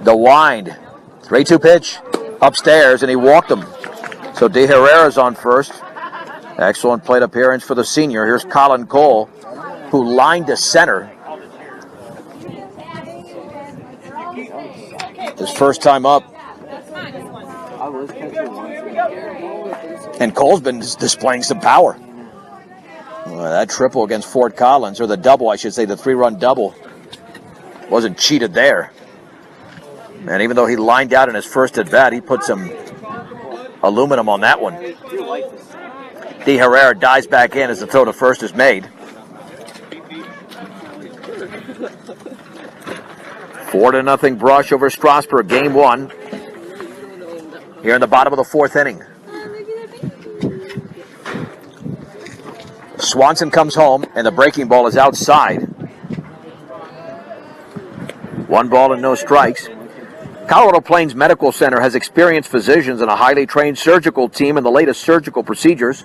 The wind, 3-2 pitch, upstairs, and he walked him. So De Herrera's on first. Excellent plate appearance for the senior. Here's Colin Cole, who lined to center. His first time up. And Cole's been displaying some power. That triple against Fort Collins, or the double, I should say, the 3-run double, wasn't cheated there. And even though he lined out in his first at-bat, he put some aluminum on that one. De Herrera dives back in as the throw to first is made. 4-0 Brush over Strasburg, game 1. Here in the bottom of the 4th inning. Swanson comes home, and the breaking ball is outside. 1 ball and no strikes. Colorado Plains Medical Center has experienced physicians and a highly trained surgical team in the latest surgical procedures.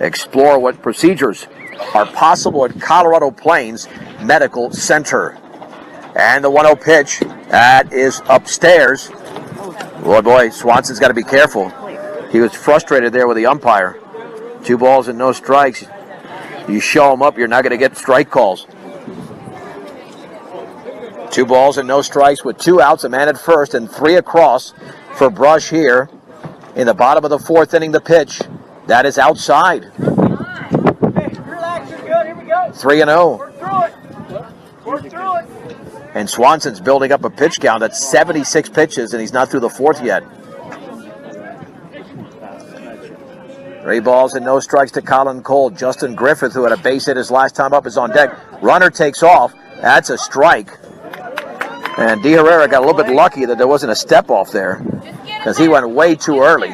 Explore what procedures are possible at Colorado Plains Medical Center. And the 1-0 pitch, that is upstairs. Boy, Swanson's got to be careful. He was frustrated there with the umpire. 2 balls and no strikes. You show him up, you're not going to get strike calls. 2 balls and no strikes with 2 outs, a man at first, and 3 across for Brush here in the bottom of the 4th inning. The pitch, that is outside. Hey, relax, you're good. Here we go. 3-0. Work through it. Work through it. And Swanson's building up a pitch count at 76 pitches, and he's not through the 4th yet. 3 balls and no strikes to Colin Cole. Justin Griffith, who had a base hit his last time up, is on deck. Runner takes off. That's a strike. And De Herrera got a little bit lucky that there wasn't a step off there, because he went way too early.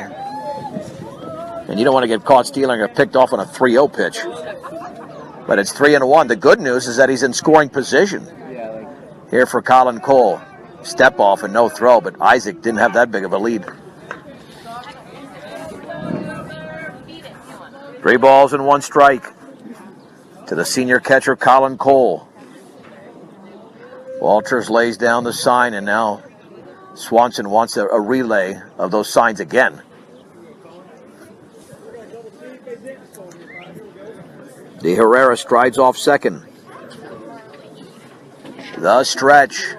And you don't want to get caught stealing or picked off on a 3-0 pitch. But it's 3-1. The good news is that he's in scoring position here for Colin Cole. Step off and no throw, but Isaac didn't have that big of a lead. 3 balls and 1 strike to the senior catcher, Colin Cole. Walters lays down the sign, and now Swanson wants a relay of those signs again. De Herrera strides off second. The stretch.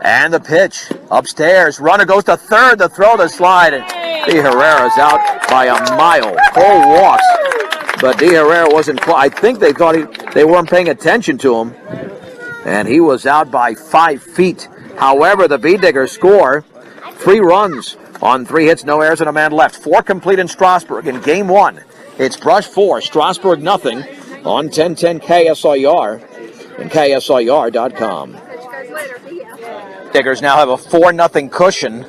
And the pitch. Upstairs. Runner goes to third. The throw, the slide. And De Herrera's out by a mile. Cole walks. But De Herrera wasn't close. I think they thought they weren't paying attention to him. And he was out by 5 feet. However, the B-Diggers score 3 runs on 3 hits, no errors, and a man left. 4 complete in Strasburg in Game 1. It's Brush 4, Strasburg nothing on 1010 KSIR and KSIR.com. Diggers now have a 4-0 cushion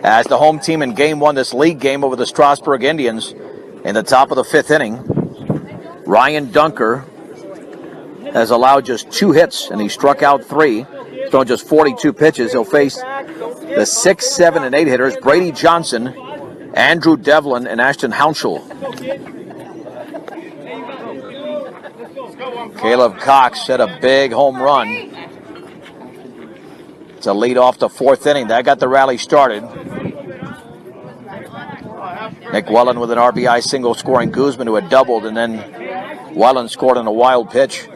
as the home team in Game 1 this league game over the Strasburg Indians in the top of the 5th inning. Ryan Dunker has allowed just 2 hits, and he struck out 3. He's thrown just 42 pitches. He'll face the 6, 7, and 8 hitters, Brady Johnson, Andrew Devlin, and Ashton Hounshell. Caleb Cox hit a big home run to lead off the 4th inning. That got the rally started. Nick Wellen with an RBI single scoring Guzman, who had doubled, and then Wellen scored on a wild pitch.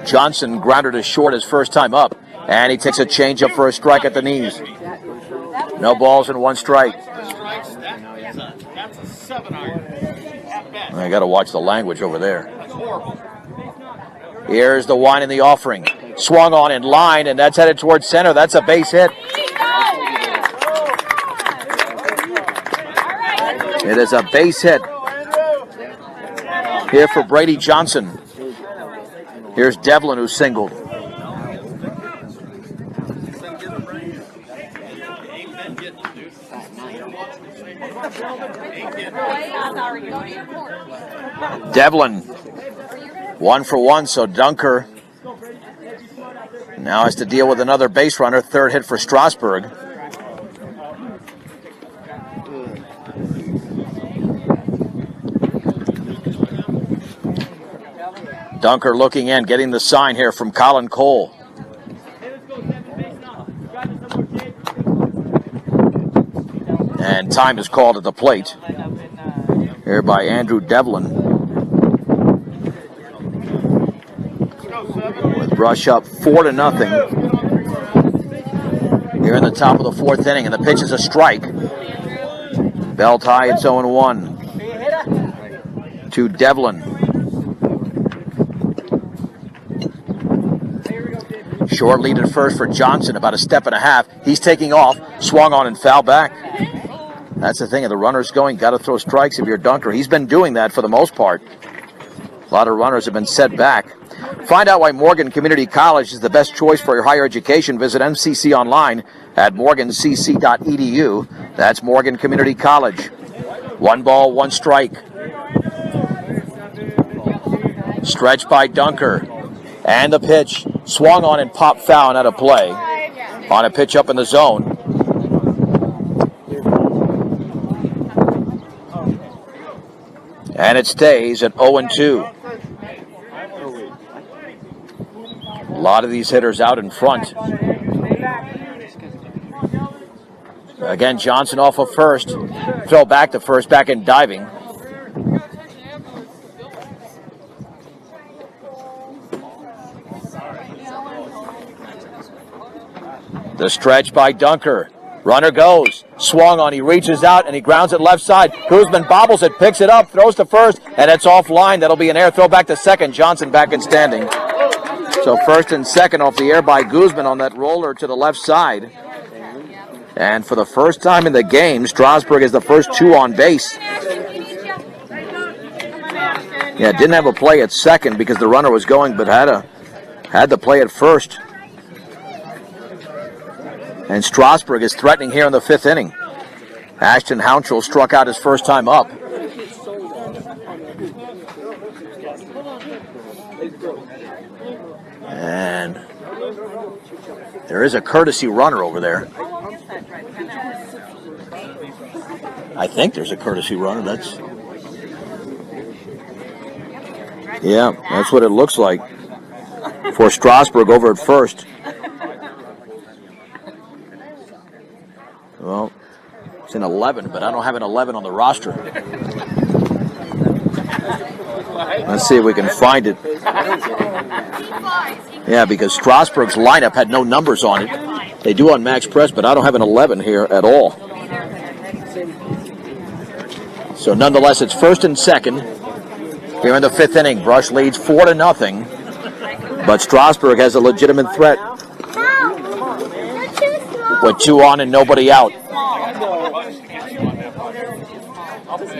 Johnson grounded to short his first time up, and he takes a changeup for a strike at the knees. No balls and 1 strike. I got to watch the language over there. Here's the wine in the offering. Swung on in line, and that's headed towards center. That's a base hit. It is a base hit here for Brady Johnson. Here's Devlin, who singled. Devlin, 1 for 1, so Dunker now has to deal with another base runner. 3rd hit for Strasburg. Dunker looking in, getting the sign here from Colin Cole. And time is called at the plate here by Andrew Devlin. With Brush up 4-0 here in the top of the 4th inning, and the pitch is a strike. Bell tie, it's 0-1 to Devlin. Short lead at first for Johnson, about a step and a half. He's taking off, swung on and foul back. That's the thing, if the runner's going, got to throw strikes if you're Dunker. He's been doing that for the most part. A lot of runners have been set back. Find out why Morgan Community College is the best choice for your higher education. Visit MCC online at morgancc.edu. That's Morgan Community College. 1 ball, 1 strike. Stretch by Dunker. And the pitch. Swung on and popped foul and out of play. On a pitch up in the zone. And it stays at 0-2. A lot of these hitters out in front. Again, Johnson off of first. Throw back to first, back in diving. The stretch by Dunker. Runner goes. Swung on. He reaches out and he grounds it left side. Guzman bobbles it, picks it up, throws to first, and it's offline. That'll be an air throw back to second. Johnson back in standing. So first and second off the air by Guzman on that roller to the left side. And for the first time in the game, Strasburg is the first two on base. Yeah, didn't have a play at second because the runner was going, but had the play at first. And Strasburg is threatening here in the fifth inning. Ashton Hounshell struck out his first time up. And there is a courtesy runner over there. I think there's a courtesy runner. That's what it looks like for Strasburg over at first. Well, it's an 11, but I don't have an 11 on the roster. Let's see if we can find it. Yeah, because Strasburg's lineup had no numbers on it. They do on Max Press, but I don't have an 11 here at all. So nonetheless, it's first and second here in the fifth inning. Brush leads 4-0, but Strasburg has a legitimate threat with two on and nobody out.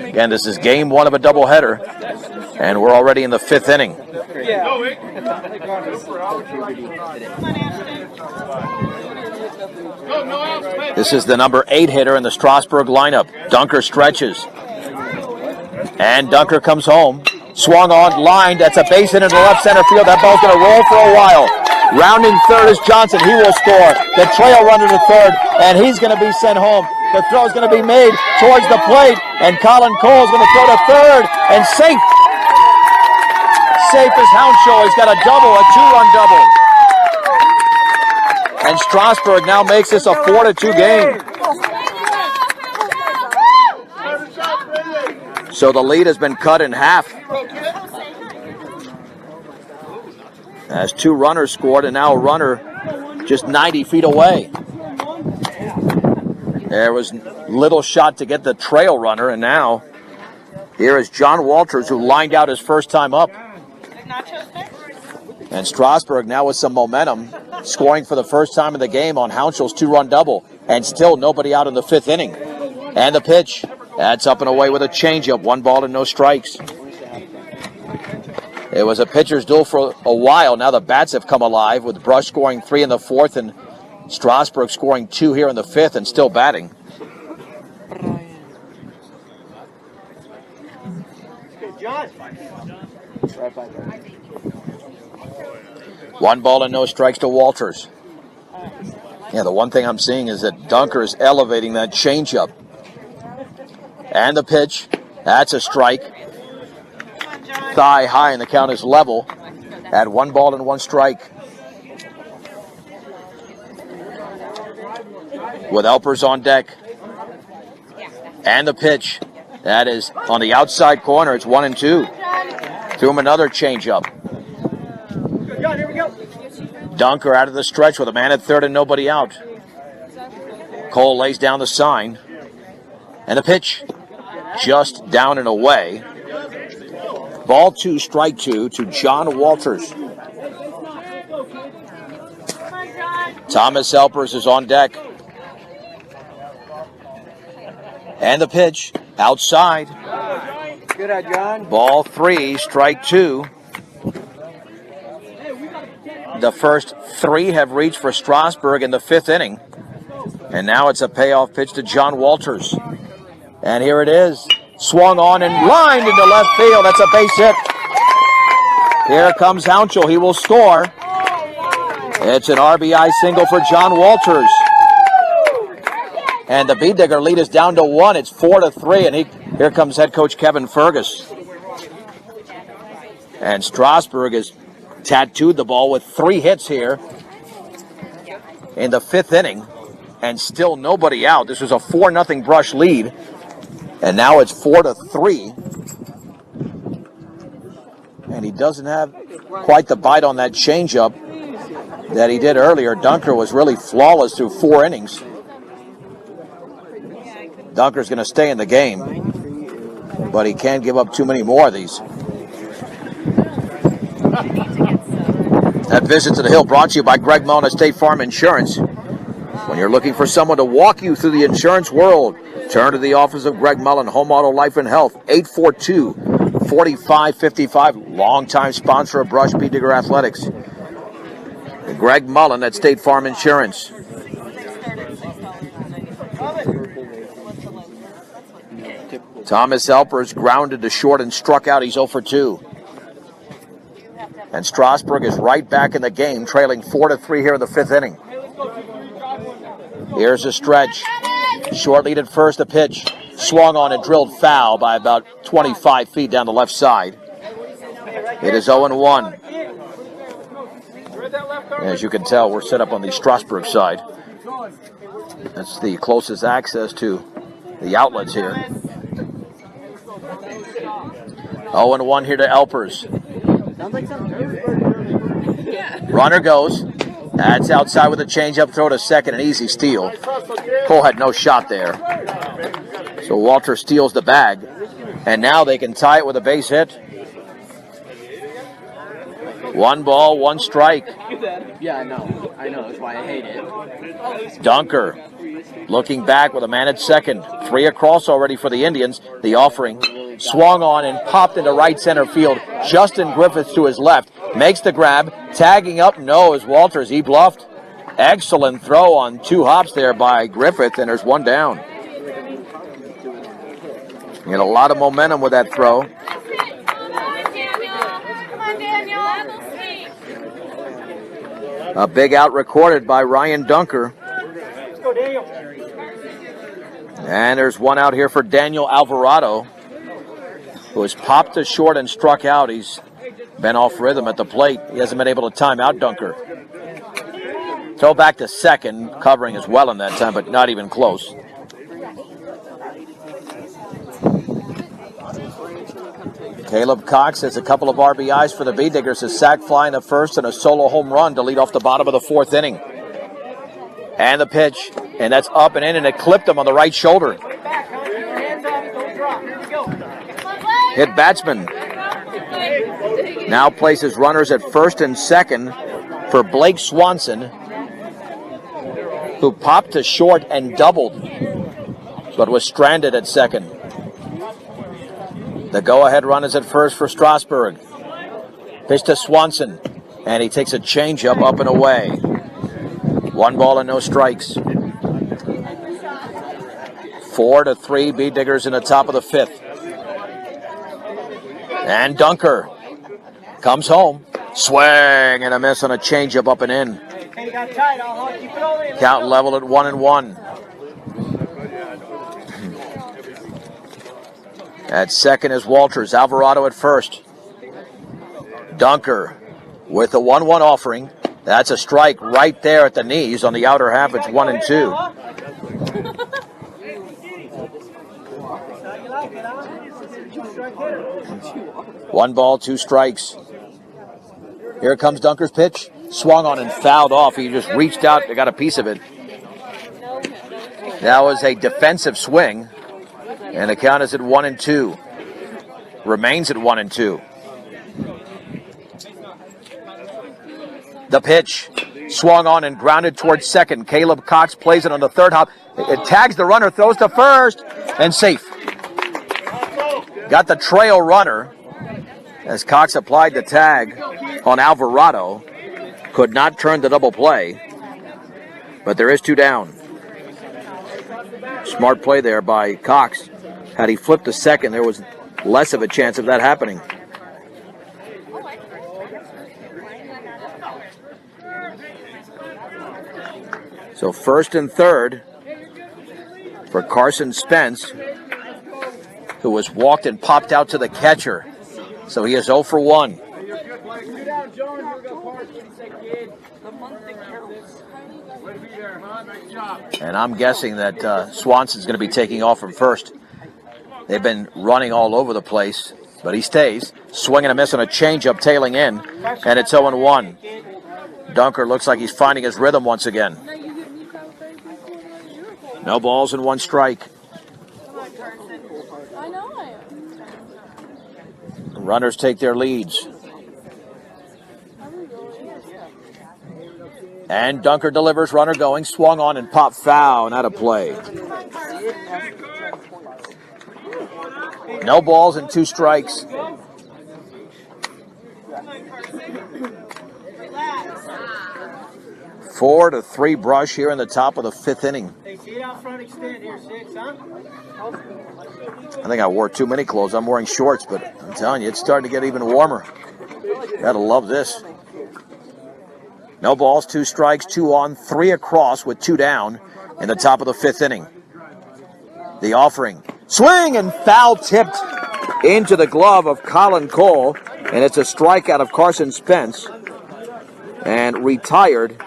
Again, this is game one of a doubleheader, and we're already in the fifth inning. This is the number 8 hitter in the Strasburg lineup. Dunker stretches. And Dunker comes home. Swung on, lined. That's a base hit into the left center field. That ball's going to roll for a while. Rounding third is Johnson. He will score. The trail runner to third, and he's going to be sent home. The throw is going to be made towards the plate, and Colin Cole is going to throw to third, and safe. Safe as Hounshell. He's got a double, a 2-run double. And Strasburg now makes this a 4-2 game. So the lead has been cut in half. As two runners scored, and now a runner just 90 feet away. There was little shot to get the trail runner, and now here is John Walters, who lined out his first time up. And Strasburg now with some momentum, scoring for the first time in the game on Hounshell's 2-run double, and still nobody out in the fifth inning. And the pitch, that's up and away with a changeup, 1 ball and no strikes. It was a pitcher's duel for a while. Now the bats have come alive, with Brush scoring 3 in the fourth and Strasburg scoring 2 here in the fifth and still batting. John. 1 ball and no strikes to Walters. Yeah, the one thing I'm seeing is that Dunker is elevating that changeup. And the pitch, that's a strike. Thigh high, and the count is level at 1 ball and 1 strike. With Elpers on deck. And the pitch, that is on the outside corner. It's 1-2. Threw him another changeup. Here we go. Dunker out of the stretch with a man at third and nobody out. Cole lays down the sign. And the pitch, just down and away. Ball 2, strike 2 to John Walters. Thomas Elpers is on deck. And the pitch, outside. Good eye, John. Ball 3, strike 2. The first 3 have reached for Strasburg in the fifth inning. And now it's a payoff pitch to John Walters. And here it is. Swung on and lined into left field. That's a base hit. Here comes Hounchel. He will score. It's an RBI single for John Walters. And the Bee Digger lead is down to 1. It's 4-3, and here comes head coach Kevin Fergus. And Strasburg has tattooed the ball with 3 hits here in the 5th inning, and still nobody out. This was a 4-0 Brush lead, and now it's 4-3. And he doesn't have quite the bite on that changeup that he did earlier. Dunker was really flawless through 4 innings. Dunker's going to stay in the game, but he can't give up too many more of these. That visit to the Hill brought to you by Greg Mullen at State Farm Insurance. When you're looking for someone to walk you through the insurance world, turn to the office of Greg Mullen, Home Auto Life and Health, 842-4555, longtime sponsor of Brush Bee Digger Athletics. Greg Mullen at State Farm Insurance. Thomas Elpers grounded to short and struck out. He's 0 for 2. And Strasburg is right back in the game, trailing 4-3 here in the 5th inning. Here's a stretch. Short lead at first, a pitch. Swung on and drilled foul by about 25 feet down the left side. It is 0-1. As you can tell, we're set up on the Strasburg side. That's the closest access to the outlets here. 0-1 here to Elpers. Runner goes. That's outside with a changeup throw to second, an easy steal. Cole had no shot there. So Walter steals the bag. And now they can tie it with a base hit. 1 ball, 1 strike. Yeah, I know. That's why I hate it. Dunker looking back with a man at second. 3 across already for the Indians. The offering swung on and popped into right center field. Justin Griffiths to his left. Makes the grab. Tagging up, no, as Walters. He bluffed. Excellent throw on 2 hops there by Griffith, and there's 1 down. He had a lot of momentum with that throw. Come on, Daniel. A big out recorded by Ryan Dunker. Let's go, Daniel. And there's 1 out here for Daniel Alvarado, who has popped to short and struck out. He's been off rhythm at the plate. He hasn't been able to time out Dunker. Throw back to second, covering as well in that time, but not even close. Caleb Cox has a couple of RBIs for the Bee Diggers, a sac fly in the first and a solo home run to lead off the bottom of the 4th inning. And the pitch, and that's up and in, and it clipped him on the right shoulder. Hit batsman. Now places runners at first and second for Blake Swanson, who popped to short and doubled, but was stranded at second. The go-ahead run is at first for Strasburg. Pitch to Swanson, and he takes a changeup up and away. 1 ball and no strikes. 4-3, Bee Diggers in the top of the 5th. And Dunker comes home. Swing and a miss on a changeup up and in. Count level at 1-1. At second is Walters. Alvarado at first. Dunker with the 1-1 offering. That's a strike right there at the knees on the outer half. It's 1-2. 1 ball, 2 strikes. Here comes Dunker's pitch. Swung on and fouled off. He just reached out and got a piece of it. That was a defensive swing. And the count is at 1-2. Remains at 1-2. The pitch. Swung on and grounded towards second. Caleb Cox plays it on the third hop. It tags the runner, throws to first, and safe. Got the trail runner as Cox applied the tag on Alvarado. Could not turn the double play, but there is 2 down. Smart play there by Cox. Had he flipped to second, there was less of a chance of that happening. So first and third for Carson Spence, who was walked and popped out to the catcher. So he is 0 for 1. And I'm guessing that Swanson's going to be taking off from first. They've been running all over the place, but he stays. Swinging a miss on a changeup, tailing in, and it's 0-1. Dunker looks like he's finding his rhythm once again. No balls and 1 strike. Runners take their leads. And Dunker delivers, runner going, swung on and popped foul, and out of play. No balls and 2 strikes. Four to 3 Brush here in the top of the 5th inning. I think I wore too many clothes. I'm wearing shorts, but I'm telling you, it's starting to get even warmer. Gotta love this. No balls, 2 strikes, 2 on, 3 across with 2 down in the top of the 5th inning. The offering. Swing and foul tipped into the glove of Colin Cole, and it's a strikeout of Carson Spence. And retired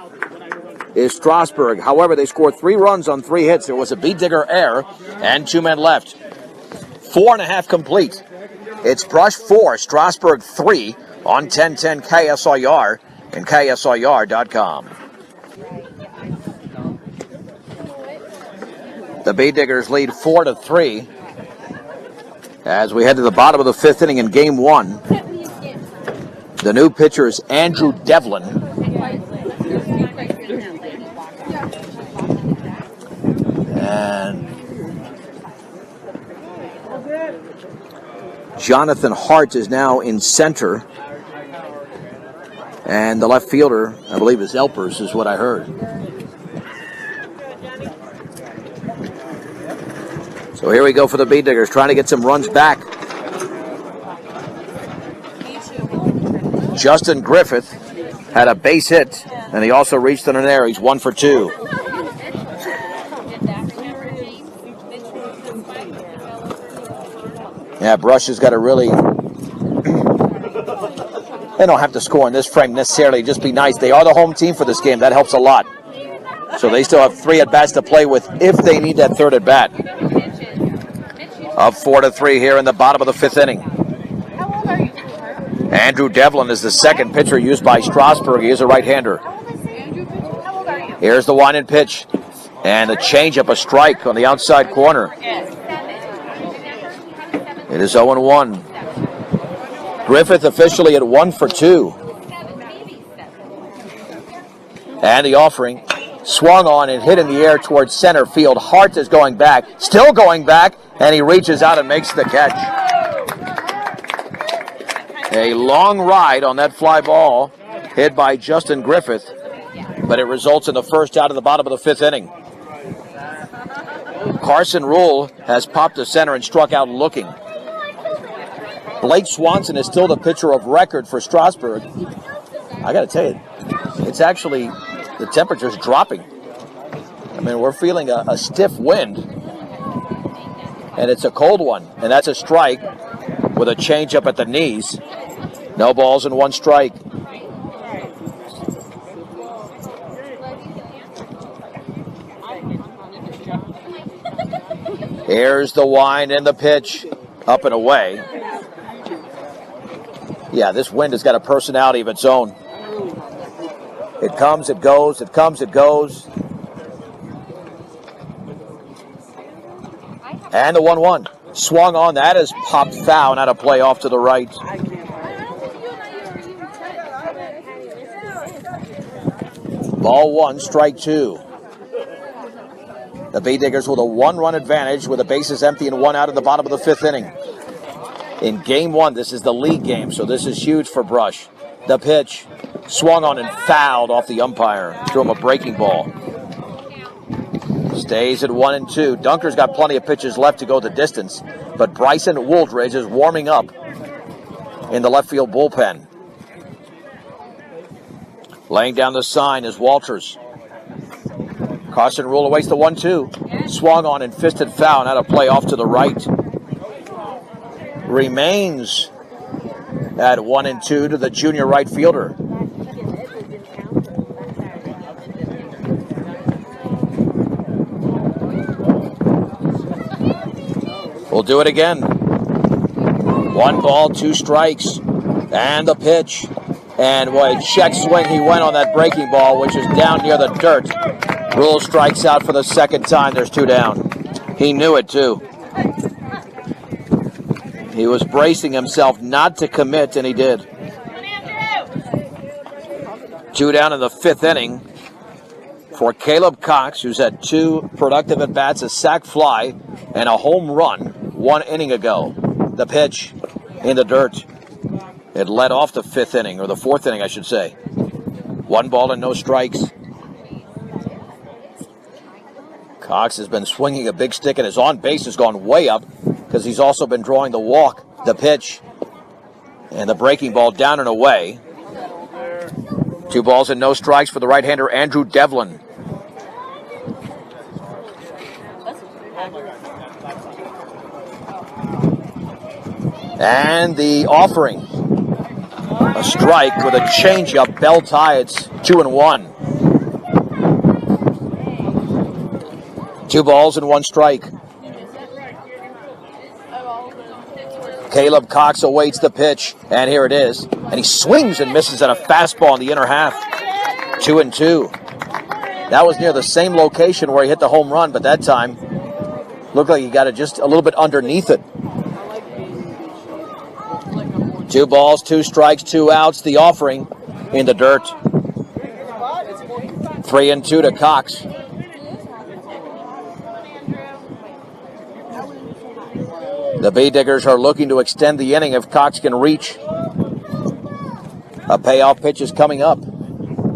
is Strasburg. However, they scored 3 runs on 3 hits. There was a beat digger error and 2 men left. 4.5 complete. It's Brush 4, Strasburg 3 on 1010 KSIR and KSIR.com. The Beat Diggers lead 4-3 as we head to the bottom of the 5th inning in Game 1. The new pitcher is Andrew Devlin. And Jonathan Hart is now in center. And the left fielder, I believe, is Elpers, is what I heard. So here we go for the Beat Diggers, trying to get some runs back. Justin Griffith had a base hit, and he also reached in an error. He's 1 for 2. Yeah, Brush has got to really... They don't have to score in this frame necessarily, just be nice. They are the home team for this game. That helps a lot. So they still have 3 at-bats to play with if they need that 3rd at-bat. Up 4-3 here in the bottom of the 5th inning. Andrew Devlin is the second pitcher used by Strasburg. He is a right-hander. Here's the wind and pitch. And a changeup, a strike on the outside corner. It is 0-1. Griffith officially at 1 for 2. And the offering swung on and hit in the air towards center field. Hart is going back, still going back, and he reaches out and makes the catch. A long ride on that fly ball hit by Justin Griffith, but it results in the first out of the bottom of the 5th inning. Carson Rule has popped to center and struck out looking. Blake Swanson is still the pitcher of record for Strasburg. I got to tell you, it's actually, the temperature's dropping. I mean, we're feeling a stiff wind, and it's a cold one, and that's a strike with a changeup at the knees. No balls and 1 strike. Here's the wind and the pitch, up and away. Yeah, this wind has got a personality of its own. It comes, it goes, it comes, it goes. And the 1-1. Swung on, that is popped foul and out of play off to the right. Ball 1, strike 2. The Beat Diggers with a 1-run advantage with the bases empty and 1 out in the bottom of the 5th inning. In Game 1, this is the league game, so this is huge for Brush. The pitch swung on and fouled off the umpire. Threw him a breaking ball. Stays at 1-2. Dunker's got plenty of pitches left to go the distance, but Bryson Wooldridge is warming up in the left field bullpen. Laying down the sign is Walters. Carson Rule awaits the 1-2. Swung on and fisted foul. Now to play off to the right. Remains at 1-2 to the junior right fielder. We'll do it again. 1 ball, 2 strikes. And the pitch. And what a check swing he went on that breaking ball, which is down near the dirt. Rule strikes out for the second time. There's 2 down. He knew it, too. He was bracing himself not to commit, and he did. 2 down in the 5th inning for Caleb Cox, who's had 2 productive at-bats, a sac fly, and a home run 1 inning ago. The pitch in the dirt. It led off the 5th inning, or the 4th inning, I should say. 1 ball and no strikes. Cox has been swinging a big stick, and his on-base has gone way up because he's also been drawing the walk, the pitch, and the breaking ball down and away. 2 balls and no strikes for the right-hander, Andrew Devlin. And the offering. A strike with a changeup, belt high. It's 2-1. 2 balls and 1 strike. Caleb Cox awaits the pitch, and here it is. And he swings and misses at a fastball in the inner half. 2-2. That was near the same location where he hit the home run, but that time looked like he got it just a little bit underneath it. 2 balls, 2 strikes, 2 outs. The offering in the dirt. 3-2 to Cox. The Bay Diggers are looking to extend the inning if Cox can reach. A payoff pitch is coming up.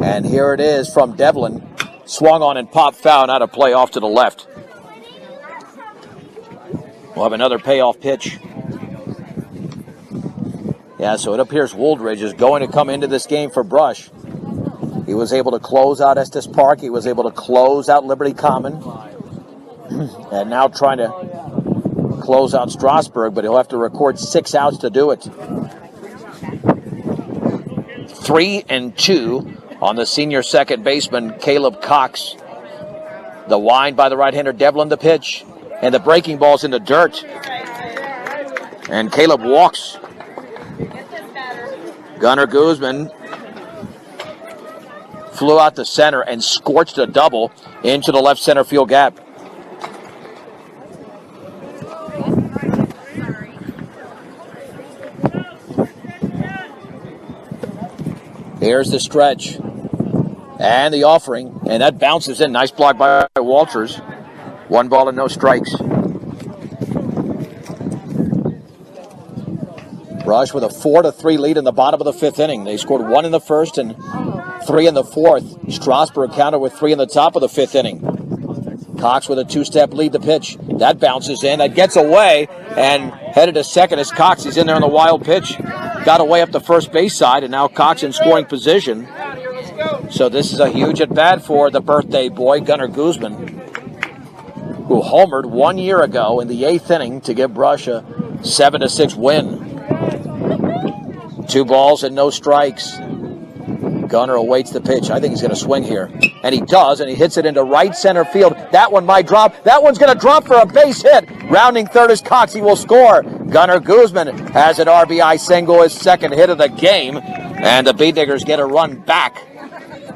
And here it is from Devlin. Swung on and popped foul. Now to play off to the left. We'll have another payoff pitch. Yeah, so it appears Wooldridge is going to come into this game for Brush. He was able to close out Estes Park. He was able to close out Liberty Common. And now trying to close out Strasburg, but he'll have to record 6 outs to do it. 3-2 on the senior second baseman, Caleb Cox. The wind by the right-hander, Devlin, the pitch. And the breaking ball's in the dirt. And Caleb walks. Gunnar Guzman flew out the center and scorched a double into the left center field gap. Here's the stretch and the offering, and that bounces in. Nice block by Walters. 1 ball and no strikes. Brush with a 4-3 lead in the bottom of the 5th inning. They scored 1 in the 1st and 3 in the 4th. Strasburg countered with 3 in the top of the 5th inning. Cox with a 2-step lead, the pitch. That bounces in. That gets away and headed to second as Cox. He's in there on the wild pitch. Got away up the first base side, and now Cox in scoring position. So this is a huge at-bat for the birthday boy, Gunnar Guzman, who homered 1 year ago in the 8th inning to give Brush a 7-6 win. 2 balls and no strikes. Gunnar awaits the pitch. I think he's going to swing here. And he does, and he hits it into right center field. That one might drop. That one's going to drop for a base hit. Rounding third is Cox. He will score. Gunnar Guzman has an RBI single, his second hit of the game. And the Bee Diggers get a run back.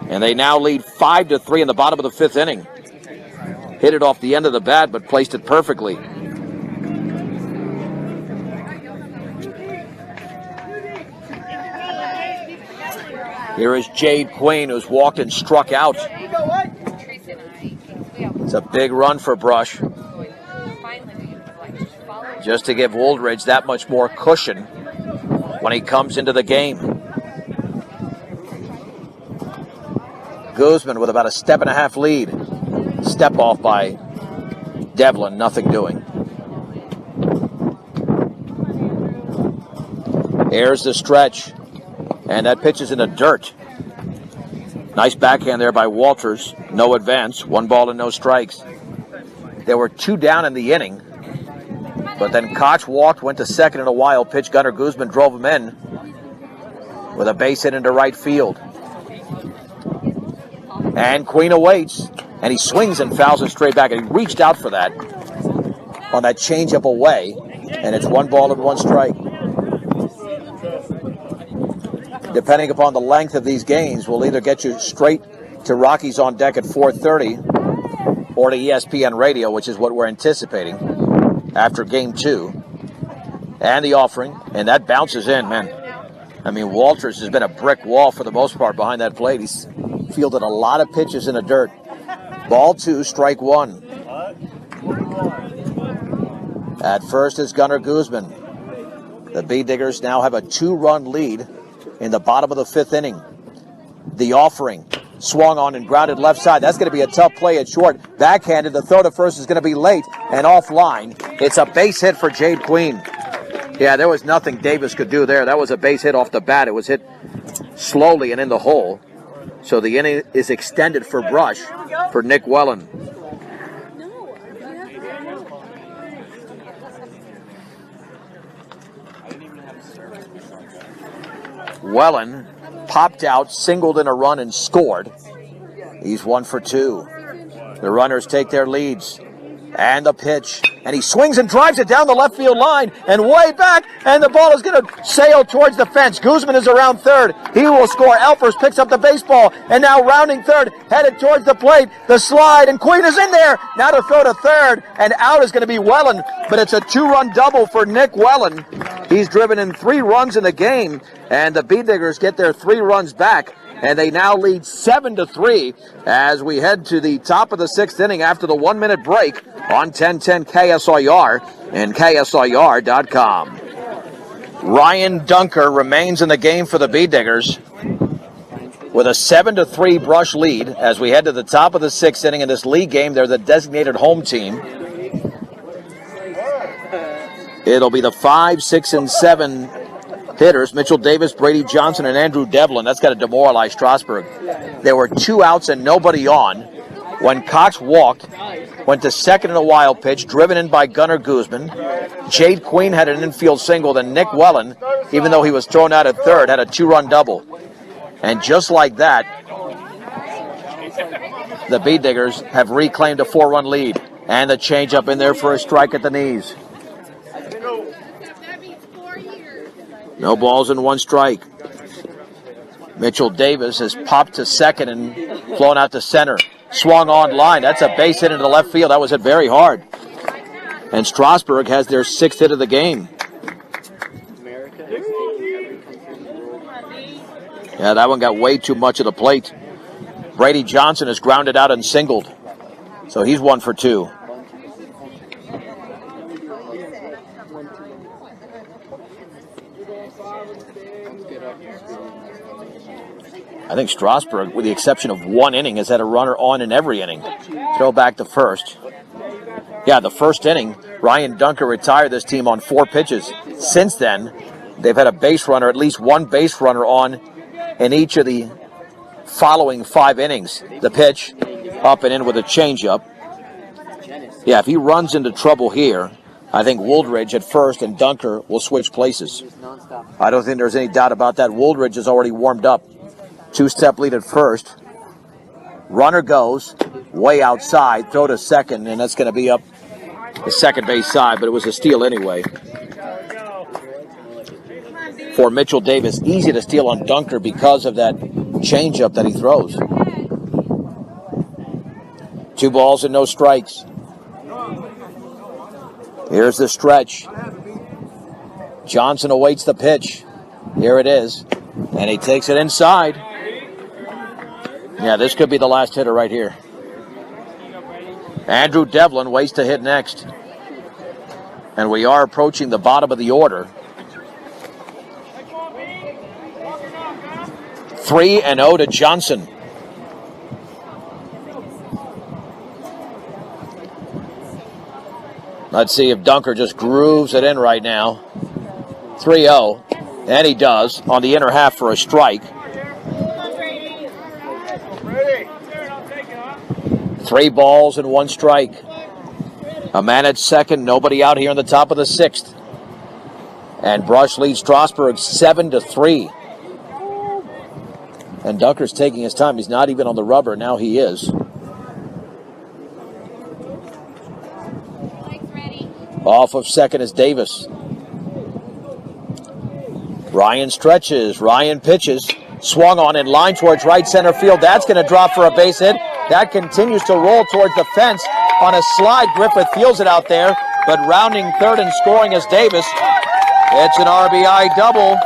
And they now lead 5-3 in the bottom of the 5th inning. Hit it off the end of the bat, but placed it perfectly. Here is Jade Queen, who's walked and struck out. It's a big run for Brush. Just to give Wooldridge that much more cushion when he comes into the game. Guzman with about a 1.5 lead. Step off by Devlin, nothing doing. Here's the stretch. And that pitch is in the dirt. Nice backhand there by Walters. No advance. 1 ball and no strikes. There were 2 down in the inning. But then Koch walked, went to second in a wild pitch. Gunnar Guzman drove him in with a base hit into right field. And Queen awaits. And he swings and fouls it straight back. And he reached out for that on that changeup away. And it's 1 ball and 1 strike. Depending upon the length of these games, we'll either get you straight to Rockies on Deck at 4:30 or to ESPN Radio, which is what we're anticipating after Game 2. And the offering, and that bounces in, man. I mean, Walters has been a brick wall for the most part behind that plate. He's fielded a lot of pitches in the dirt. Ball 2, strike 1. At first is Gunnar Guzman. The Bee Diggers now have a 2-run lead in the bottom of the 5th inning. The offering, swung on and grounded left side. That's going to be a tough play at short. Backhanded, the throw to first is going to be late and offline. It's a base hit for Jade Queen. Yeah, there was nothing Davis could do there. That was a base hit off the bat. It was hit slowly and in the hole. So the inning is extended for Brush for Nick Wellen. Wellen popped out, singled in a run, and scored. He's 1 for 2. The runners take their leads. And the pitch. And he swings and drives it down the left field line and way back. And the ball is going to sail towards the fence. Guzman is around third. He will score. Elfers picks up the baseball. And now rounding third, headed towards the plate. The slide. And Queen is in there. Now to throw to third. And out is going to be Wellen. But it's a 2-run double for Nick Wellen. He's driven in 3 runs in the game. And the Bee Diggers get their 3 runs back. And they now lead 7-3 as we head to the top of the 6th inning after the 1-minute break on 1010 KSIR and KSIR.com. Ryan Dunker remains in the game for the Bee Diggers with a 7-3 Brush lead as we head to the top of the 6th inning in this league game. They're the designated home team. It'll be the 5, 6, and 7 hitters, Mitchell Davis, Brady Johnson, and Andrew Devlin. That's got to demoralize Strasburg. There were 2 outs and nobody on when Cox walked, went to second in a wild pitch, driven in by Gunnar Guzman. Jade Queen had an infield single, then Nick Wellen, even though he was thrown out at third, had a 2-run double. And just like that, the Bee Diggers have reclaimed a 4-run lead. And the changeup in there for a strike at the knees. No balls and 1 strike. Mitchell Davis has popped to second and flown out to center. Swung on line. That's a base hit into the left field. That was hit very hard. And Strasburg has their 6th hit of the game. Yeah, that one got way too much of the plate. Brady Johnson is grounded out and singled. So he's 1 for 2. I think Strasburg, with the exception of 1 inning, has had a runner on in every inning. Throw back to first. Yeah, the first inning, Ryan Dunker retired this team on 4 pitches. Since then, they've had a base runner, at least 1 base runner on in each of the following 5 innings. The pitch, up and in with a changeup. Yeah, if he runs into trouble here, I think Wooldridge at first and Dunker will switch places. I don't think there's any doubt about that. Wooldridge is already warmed up. 2-step lead at first. Runner goes way outside. Throw to second, and that's going to be up the second base side, but it was a steal anyway. For Mitchell Davis, easy to steal on Dunker because of that changeup that he throws. 2 balls and no strikes. Here's the stretch. Johnson awaits the pitch. Here it is. And he takes it inside. Yeah, this could be the last hitter right here. Andrew Devlin waits to hit next. And we are approaching the bottom of the order. 3-0 to Johnson. Let's see if Dunker just grooves it in right now. 3-0. And he does on the inner half for a strike. 3 balls and 1 strike. A man at second, nobody out here in the top of the 6th. And Brush leads Strasburg 7-3. And Dunker's taking his time. He's not even on the rubber. Now he is. Off of second is Davis. Ryan stretches. Ryan pitches. Swung on in line towards right center field. That's going to drop for a base hit. That continues to roll towards the fence on a slide. Griffith feels it out there, but rounding third and scoring is Davis. It's an RBI double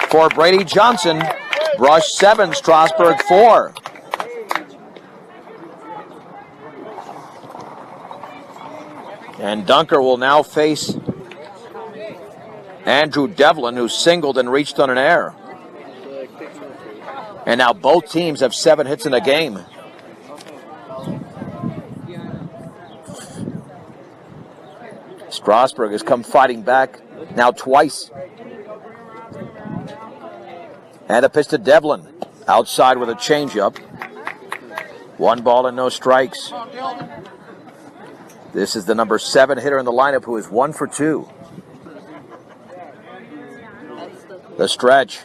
for Brady Johnson. Brush 7, Strasburg 4. And Dunker will now face Andrew Devlin, who singled and reached on an error. And now both teams have 7 hits in a game. Strasburg has come fighting back now twice. And a pitch to Devlin. Outside with a changeup. 1 ball and no strikes. This is the number 7 hitter in the lineup who is 1 for 2. The stretch.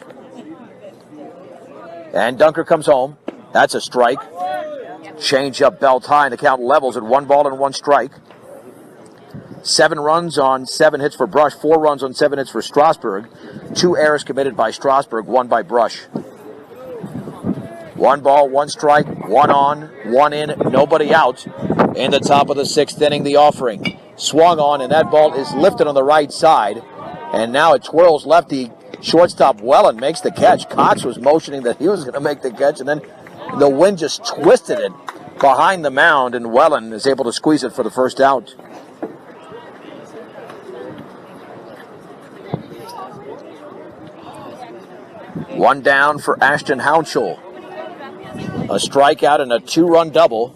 And Dunker comes home. That's a strike. Changeup belt high, and the count levels at 1 ball and 1 strike. 7 runs on 7 hits for Brush, 4 runs on 7 hits for Strasburg. 2 errors committed by Strasburg, 1 by Brush. 1 ball, 1 strike, 1 on, 1 in, nobody out. In the top of the 6th inning, the offering. Swung on, and that ball is lifted on the right side. And now it twirls lefty. Shortstop Wellen makes the catch. Cox was motioning that he was going to make the catch, and then the wind just twisted it behind the mound, and Wellen is able to squeeze it for the first out. One down for Ashton Hounshell. A strikeout and a 2-run double.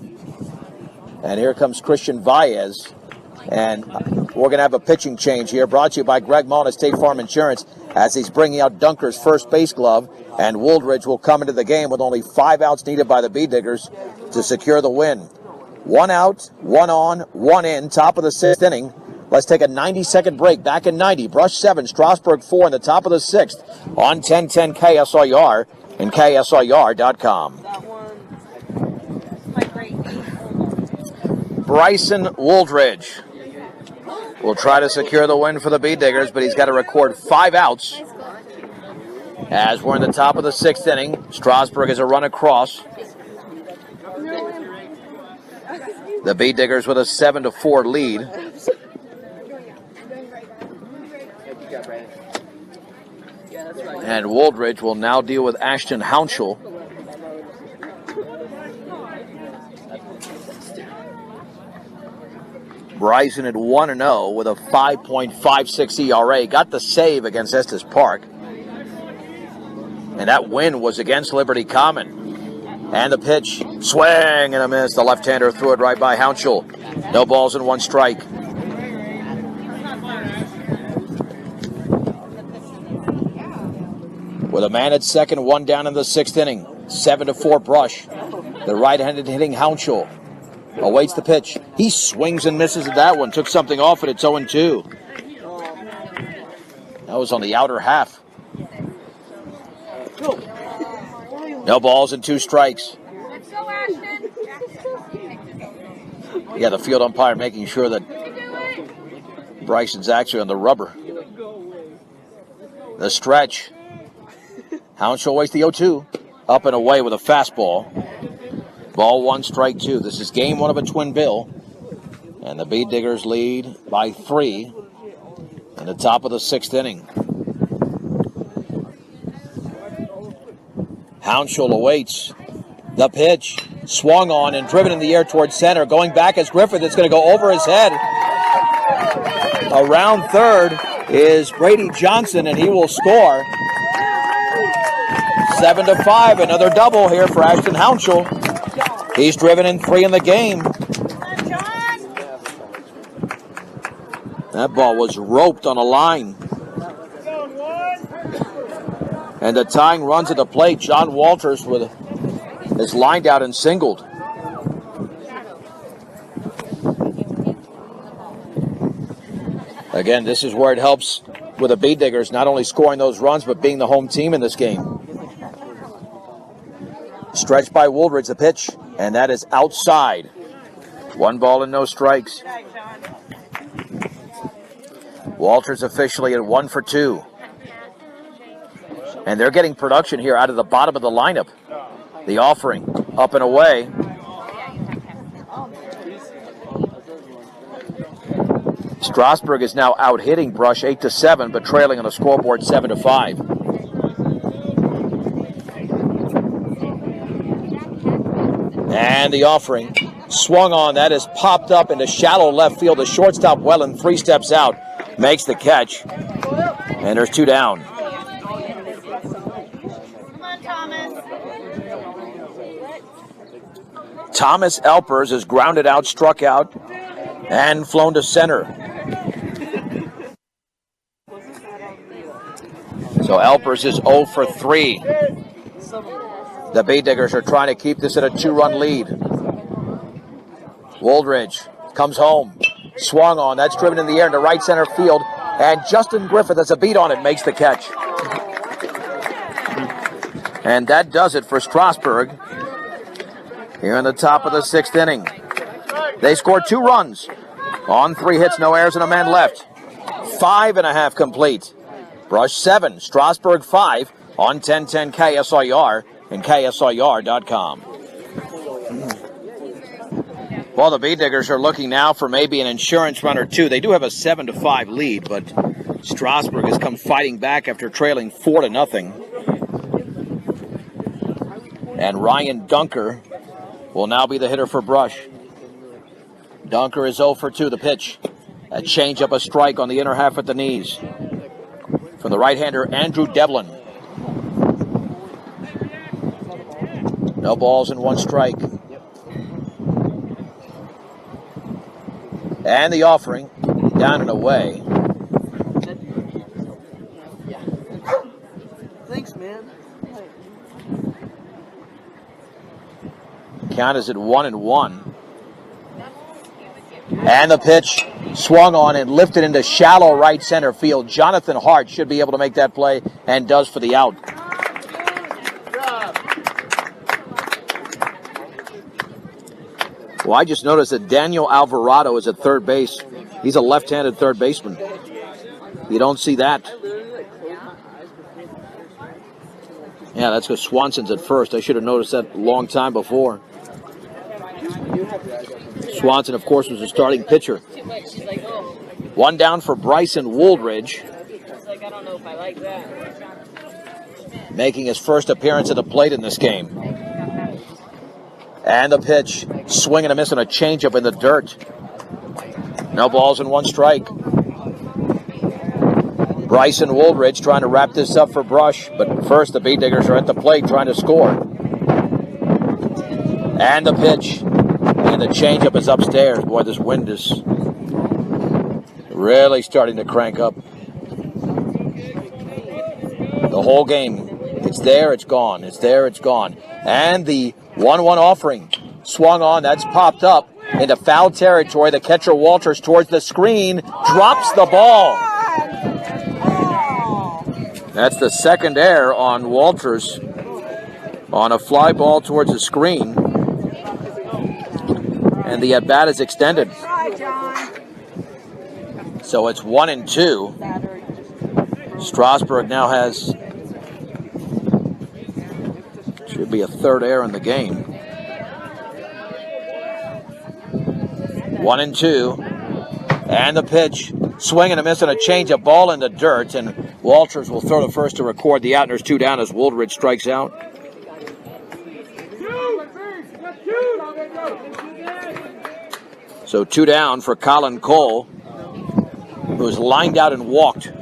And here comes Christian Baez. And we're going to have a pitching change here, brought to you by Greg Mullen at State Farm Insurance, as he's bringing out Dunker's first base glove. And Wooldridge will come into the game with only 5 outs needed by the Bee Diggers to secure the win. 1 out, 1 on, 1 in, top of the 6th inning. Let's take a 90-second break. Back in 90, Brush 7, Strasburg 4 in the top of the 6th on 1010 KSIR and KSIR.com. Bryson Wooldridge will try to secure the win for the Bee Diggers, but he's got to record 5 outs. As we're in the top of the 6th inning, Strasburg has a run across. The Bee Diggers with a 7-4 lead. And Wooldridge will now deal with Ashton Hounshell. Bryson at 1-0 with a 5.56 ERA. Got the save against Estes Park. And that win was against Liberty Common. And the pitch, swing and a miss. The left-hander threw it right by Hounshell. No balls and 1 strike. With a man at second, 1 down in the 6th inning. 7-4 Brush. The right-handed hitting Hounshell awaits the pitch. He swings and misses at that one. Took something off it. It's 0-2. That was on the outer half. No balls and 2 strikes. Yeah, the field umpire making sure that Bryson's actually on the rubber. The stretch. Hounshell waits the 0-2. Up and away with a fastball. Ball 1, strike 2. This is game 1 of a twin bill. And the Bee Diggers lead by 3 in the top of the 6th inning. Hounshell awaits the pitch. Swung on and driven in the air towards center. Going back as Griffith. It's going to go over his head. Around third is Brady Johnson, and he will score. 7-5. Another double here for Ashton Hounshell. He's driven in 3 in the game. That ball was roped on a line. And the tying runs at the plate. John Walters is lined out and singled. Again, this is where it helps with the Bee Diggers, not only scoring those runs, but being the home team in this game. Stretched by Wooldridge, the pitch, and that is outside. 1 ball and no strikes. Walters officially at 1 for 2. And they're getting production here out of the bottom of the lineup. The offering up and away. Strasburg is now out hitting Brush 8-7, but trailing on the scoreboard 7-5. And the offering swung on. That is popped up into shallow left field. The shortstop Wellen 3 steps out, makes the catch, and there's 2 down. Come on, Thomas. Thomas Elpers is grounded out, struck out, and flown to center. So Elpers is 0 for 3. The Bee Diggers are trying to keep this at a 2-run lead. Wooldridge comes home. Swung on. That's driven in the air into right center field. And Justin Griffith has a beat on it, makes the catch. And that does it for Strasburg here in the top of the 6th inning. They scored 2 runs on 3 hits, no errors, and a man left. 5.5 complete. Brush 7, Strasburg 5 on 1010 KSIR and KSIR.com. Well, the Bee Diggers are looking now for maybe an insurance run or 2. They do have a 7-5 lead, but Strasburg has come fighting back after trailing 4-0. And Ryan Dunker will now be the hitter for Brush. Dunker is 0 for 2, the pitch. A changeup, a strike on the inner half at the knees. From the right-hander, Andrew Devlin. No balls and 1 strike. And the offering, down and away. Thanks, man. Count is at 1-1. And the pitch swung on and lifted into shallow right center field. Jonathan Hart should be able to make that play and does for the out. Well, I just noticed that Daniel Alvarado is at third base. He's a left-handed third baseman. You don't see that. Yeah, that's because Swanson's at first. I should have noticed that a long time before. Swanson, of course, was the starting pitcher. 1 down for Bryson Wooldridge, making his first appearance at the plate in this game. And the pitch, swing and a miss on a changeup in the dirt. No balls and 1 strike. Bryson Wooldridge trying to wrap this up for Brush, but first the Bee Diggers are at the plate trying to score. And the pitch, and the changeup is upstairs. Boy, this wind is really starting to crank up. The whole game, it's there, it's gone. It's there, it's gone. And the 1-1 offering swung on. That's popped up into foul territory. The catcher Walters towards the screen, drops the ball. That's the second error on Walters on a fly ball towards the screen. And the at-bat is extended. So it's 1-2. Strasburg now has, should be a third error in the game. 1-2. And the pitch, swing and a miss on a changeup, ball in the dirt, and Walters will throw the first to record the out, and there's 2 down as Wooldridge strikes out. So 2 down for Colin Cole, who was lined out and walked.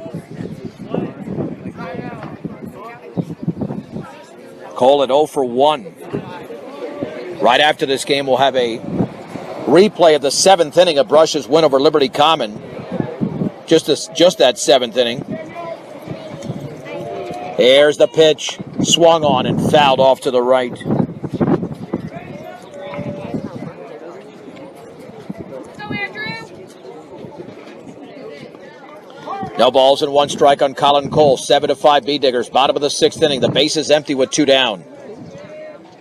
Cole at 0 for 1. Right after this game, we'll have a replay of the 7th inning of Brush's win over Liberty Common. Just that 7th inning. Here's the pitch, swung on and fouled off to the right. No balls and one strike on Colin Cole. 7-5 B-Diggers. Bottom of the 6th inning. The base is empty with 2 down.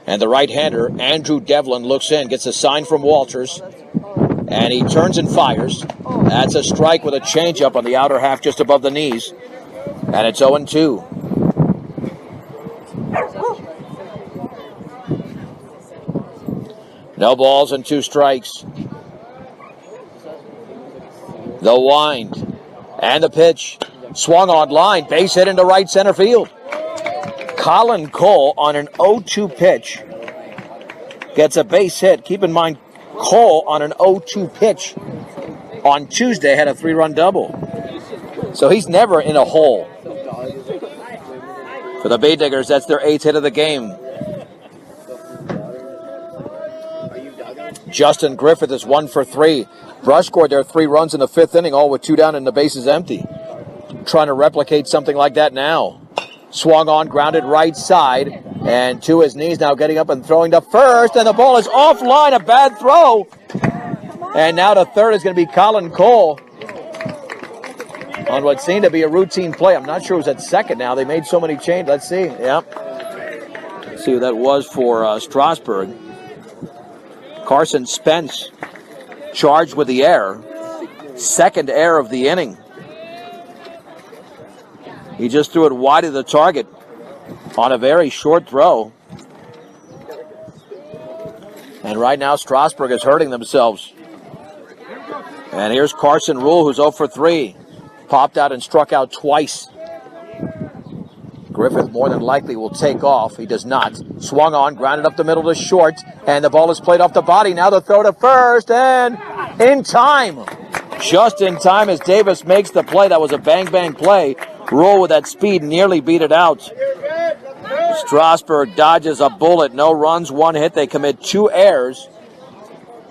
And the right-hander, Andrew Devlin, looks in, gets a sign from Walters, and he turns and fires. That's a strike with a changeup on the outer half just above the knees. And it's 0-2. No balls and 2 strikes. The wind and the pitch. Swung on line, base hit into right center field. Colin Cole on an 0-2 pitch gets a base hit. Keep in mind, Cole on an 0-2 pitch on Tuesday had a 3-run double. So he's never in a hole. For the B-Diggers, that's their 8th hit of the game. Justin Griffith is 1 for 3. Brush scored their 3 runs in the 5th inning, all with 2 down and the bases empty. Trying to replicate something like that now. Swung on, grounded right side, and to his knees now, getting up and throwing to first, and the ball is offline, a bad throw. And now to third is going to be Colin Cole on what seemed to be a routine play. I'm not sure it was at second now. They made so many changes. Let's see. Yep. Let's see who that was for Strasburg. Carson Spence charged with the error. 2nd error of the inning. He just threw it wide of the target on a very short throw. And right now, Strasburg is hurting themselves. And here's Carson Rule, who's 0 for 3. Popped out and struck out twice. Griffith more than likely will take off. He does not. Swung on, grounded up the middle to short, and the ball is played off the body. Now the throw to first, and in time. Just in time as Davis makes the play. That was a bang-bang play. Rule with that speed nearly beat it out. Strasburg dodges a bullet. No runs, 1 hit. They commit 2 errors.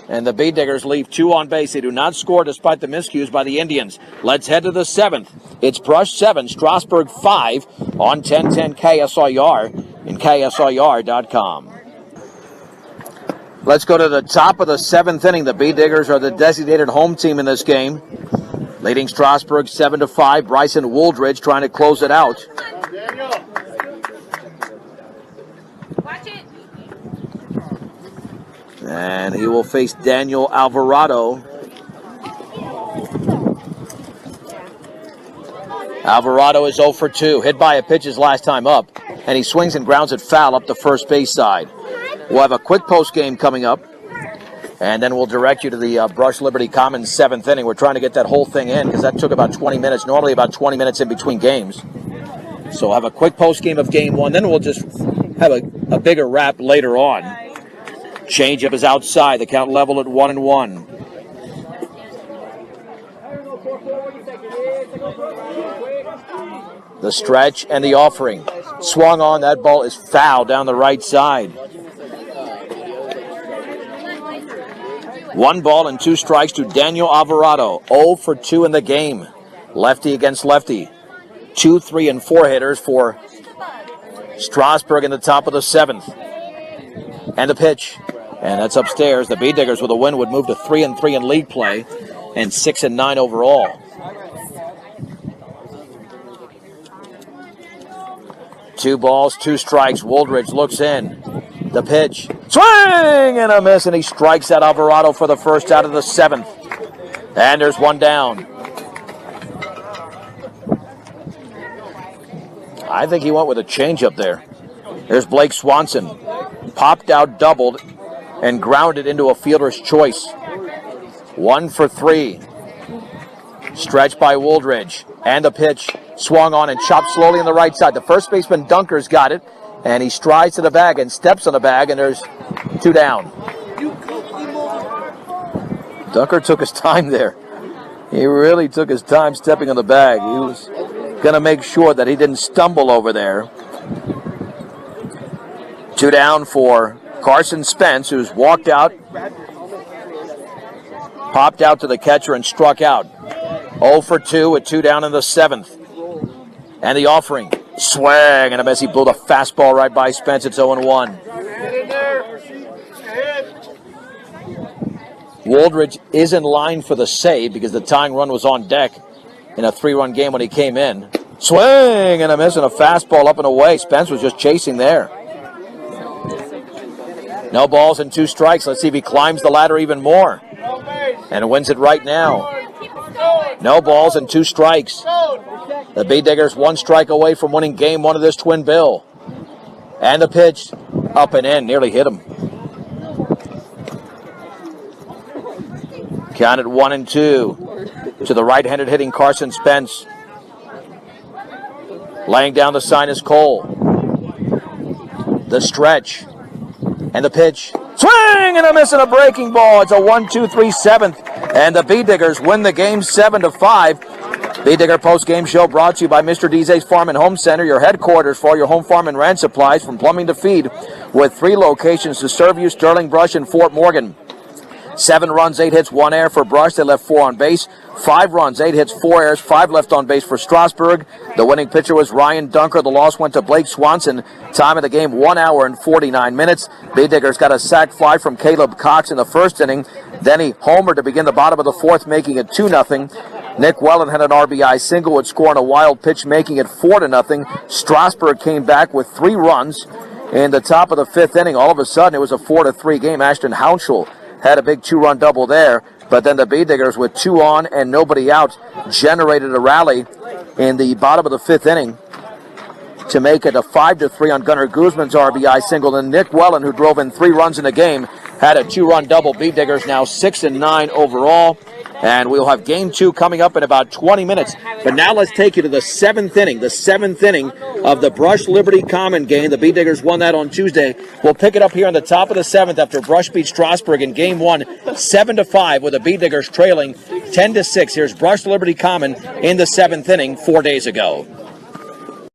And the B-Diggers leave 2 on base. They do not score despite the miscues by the Indians. Let's head to the 7th. It's Brush 7, Strasburg 5 on 1010 KSIR and KSIR.com. Let's go to the top of the 7th inning. The B-Diggers are the designated home team in this game. Leading Strasburg 7-5. Bryson Wooldridge trying to close it out. Watch it. And he will face Daniel Alvarado. Alvarado is 0 for 2. Hit by a pitch his last time up. And he swings and grounds it foul up the first base side. We'll have a quick post game coming up. And then we'll direct you to the Brush Liberty Commons 7th inning. We're trying to get that whole thing in because that took about 20 minutes. Normally about 20 minutes in between games. So we'll have a quick post game of game 1. Then we'll just have a bigger wrap later on. Changeup is outside. The count level at 1-1. The stretch and the offering. Swung on. That ball is foul down the right side. 1 ball and 2 strikes to Daniel Alvarado. 0 for 2 in the game. Lefty against lefty. 2, 3, and 4 hitters for Strasburg in the top of the 7th. And the pitch. And that's upstairs. The B-Diggers with a win would move to 3-3 in league play and 6-9 overall. 2 balls, 2 strikes. Wooldridge looks in. The pitch. Swing and a miss, and he strikes at Alvarado for the first out of the 7th. And there's 1 down. I think he went with a changeup there. There's Blake Swanson. Popped out, doubled, and grounded into a fielder's choice. 1 for 3. Stretch by Wooldridge. And the pitch. Swung on and chopped slowly on the right side. The first baseman, Dunker's got it. And he strides to the bag and steps on the bag, and there's 2 down. Dunker took his time there. He really took his time stepping on the bag. He was going to make sure that he didn't stumble over there. 2 down for Carson Spence, who's walked out, popped out to the catcher, and struck out. 0 for 2 with 2 down in the 7th. And the offering. Swing and a miss. He blew the fastball right by Spence. It's 0-1. Wooldridge is in line for the save because the tying run was on deck. in a 3-run game when he came in. Swing and a miss and a fastball up and away. Spence was just chasing there. No balls and 2 strikes. Let's see if he climbs the ladder even more. And wins it right now. No balls and 2 strikes. The Bee Diggers 1 strike away from winning game 1 of this twin bill. And the pitch up and in. Nearly hit him. Counted 1-2 to the right-handed hitting Carson Spence. Laying down the sign is Cole. The stretch. And the pitch. Swing and a miss and a breaking ball. It's a 1-2-3 7th. And the Bee Diggers win the game 7-5. Bee Digger post-game show brought to you by Mr. DZ's Farm and Home Center, your headquarters for all your home farm and ranch supplies from plumbing to feed, with 3 locations to serve you: Sterling, Brush, and Fort Morgan. 7 runs, 8 hits, 1 error for Brush. They left 4 on base. 5 runs, 8 hits, 4 errors, 5 left on base for Strasburg. The winning pitcher was Ryan Dunker. The loss went to Blake Swanson. Time of the game, 1 hour and 49 minutes. Bee Diggers got a sac fly from Caleb Cox in the first inning. Then he homered to begin the bottom of the 4th, making it 2-0. Nick Wellen had an RBI single, would score on a wild pitch, making it 4-0. Strasburg came back with 3 runs in the top of the 5th inning. All of a sudden, it was a 4-3 game. Ashton Hounshell had a big 2-run double there, but then the Bee Diggers, with 2 on and nobody out, generated a rally in the bottom of the 5th inning to make it a 5-3 on Gunnar Guzman's RBI single. And Nick Wellen, who drove in 3 runs in the game, had a 2-run double. Bee Diggers now 6-9 overall. And we'll have game 2 coming up in about 20 minutes. But now let's take you to the 7th inning of the Brush Liberty Common game. The Bee Diggers won that on Tuesday. We'll pick it up here on the top of the 7th after Brush beat Strasburg in game 1, 7-5, with the Bee Diggers trailing 10-6. Here's Brush Liberty Common in the 7th inning 4 days ago.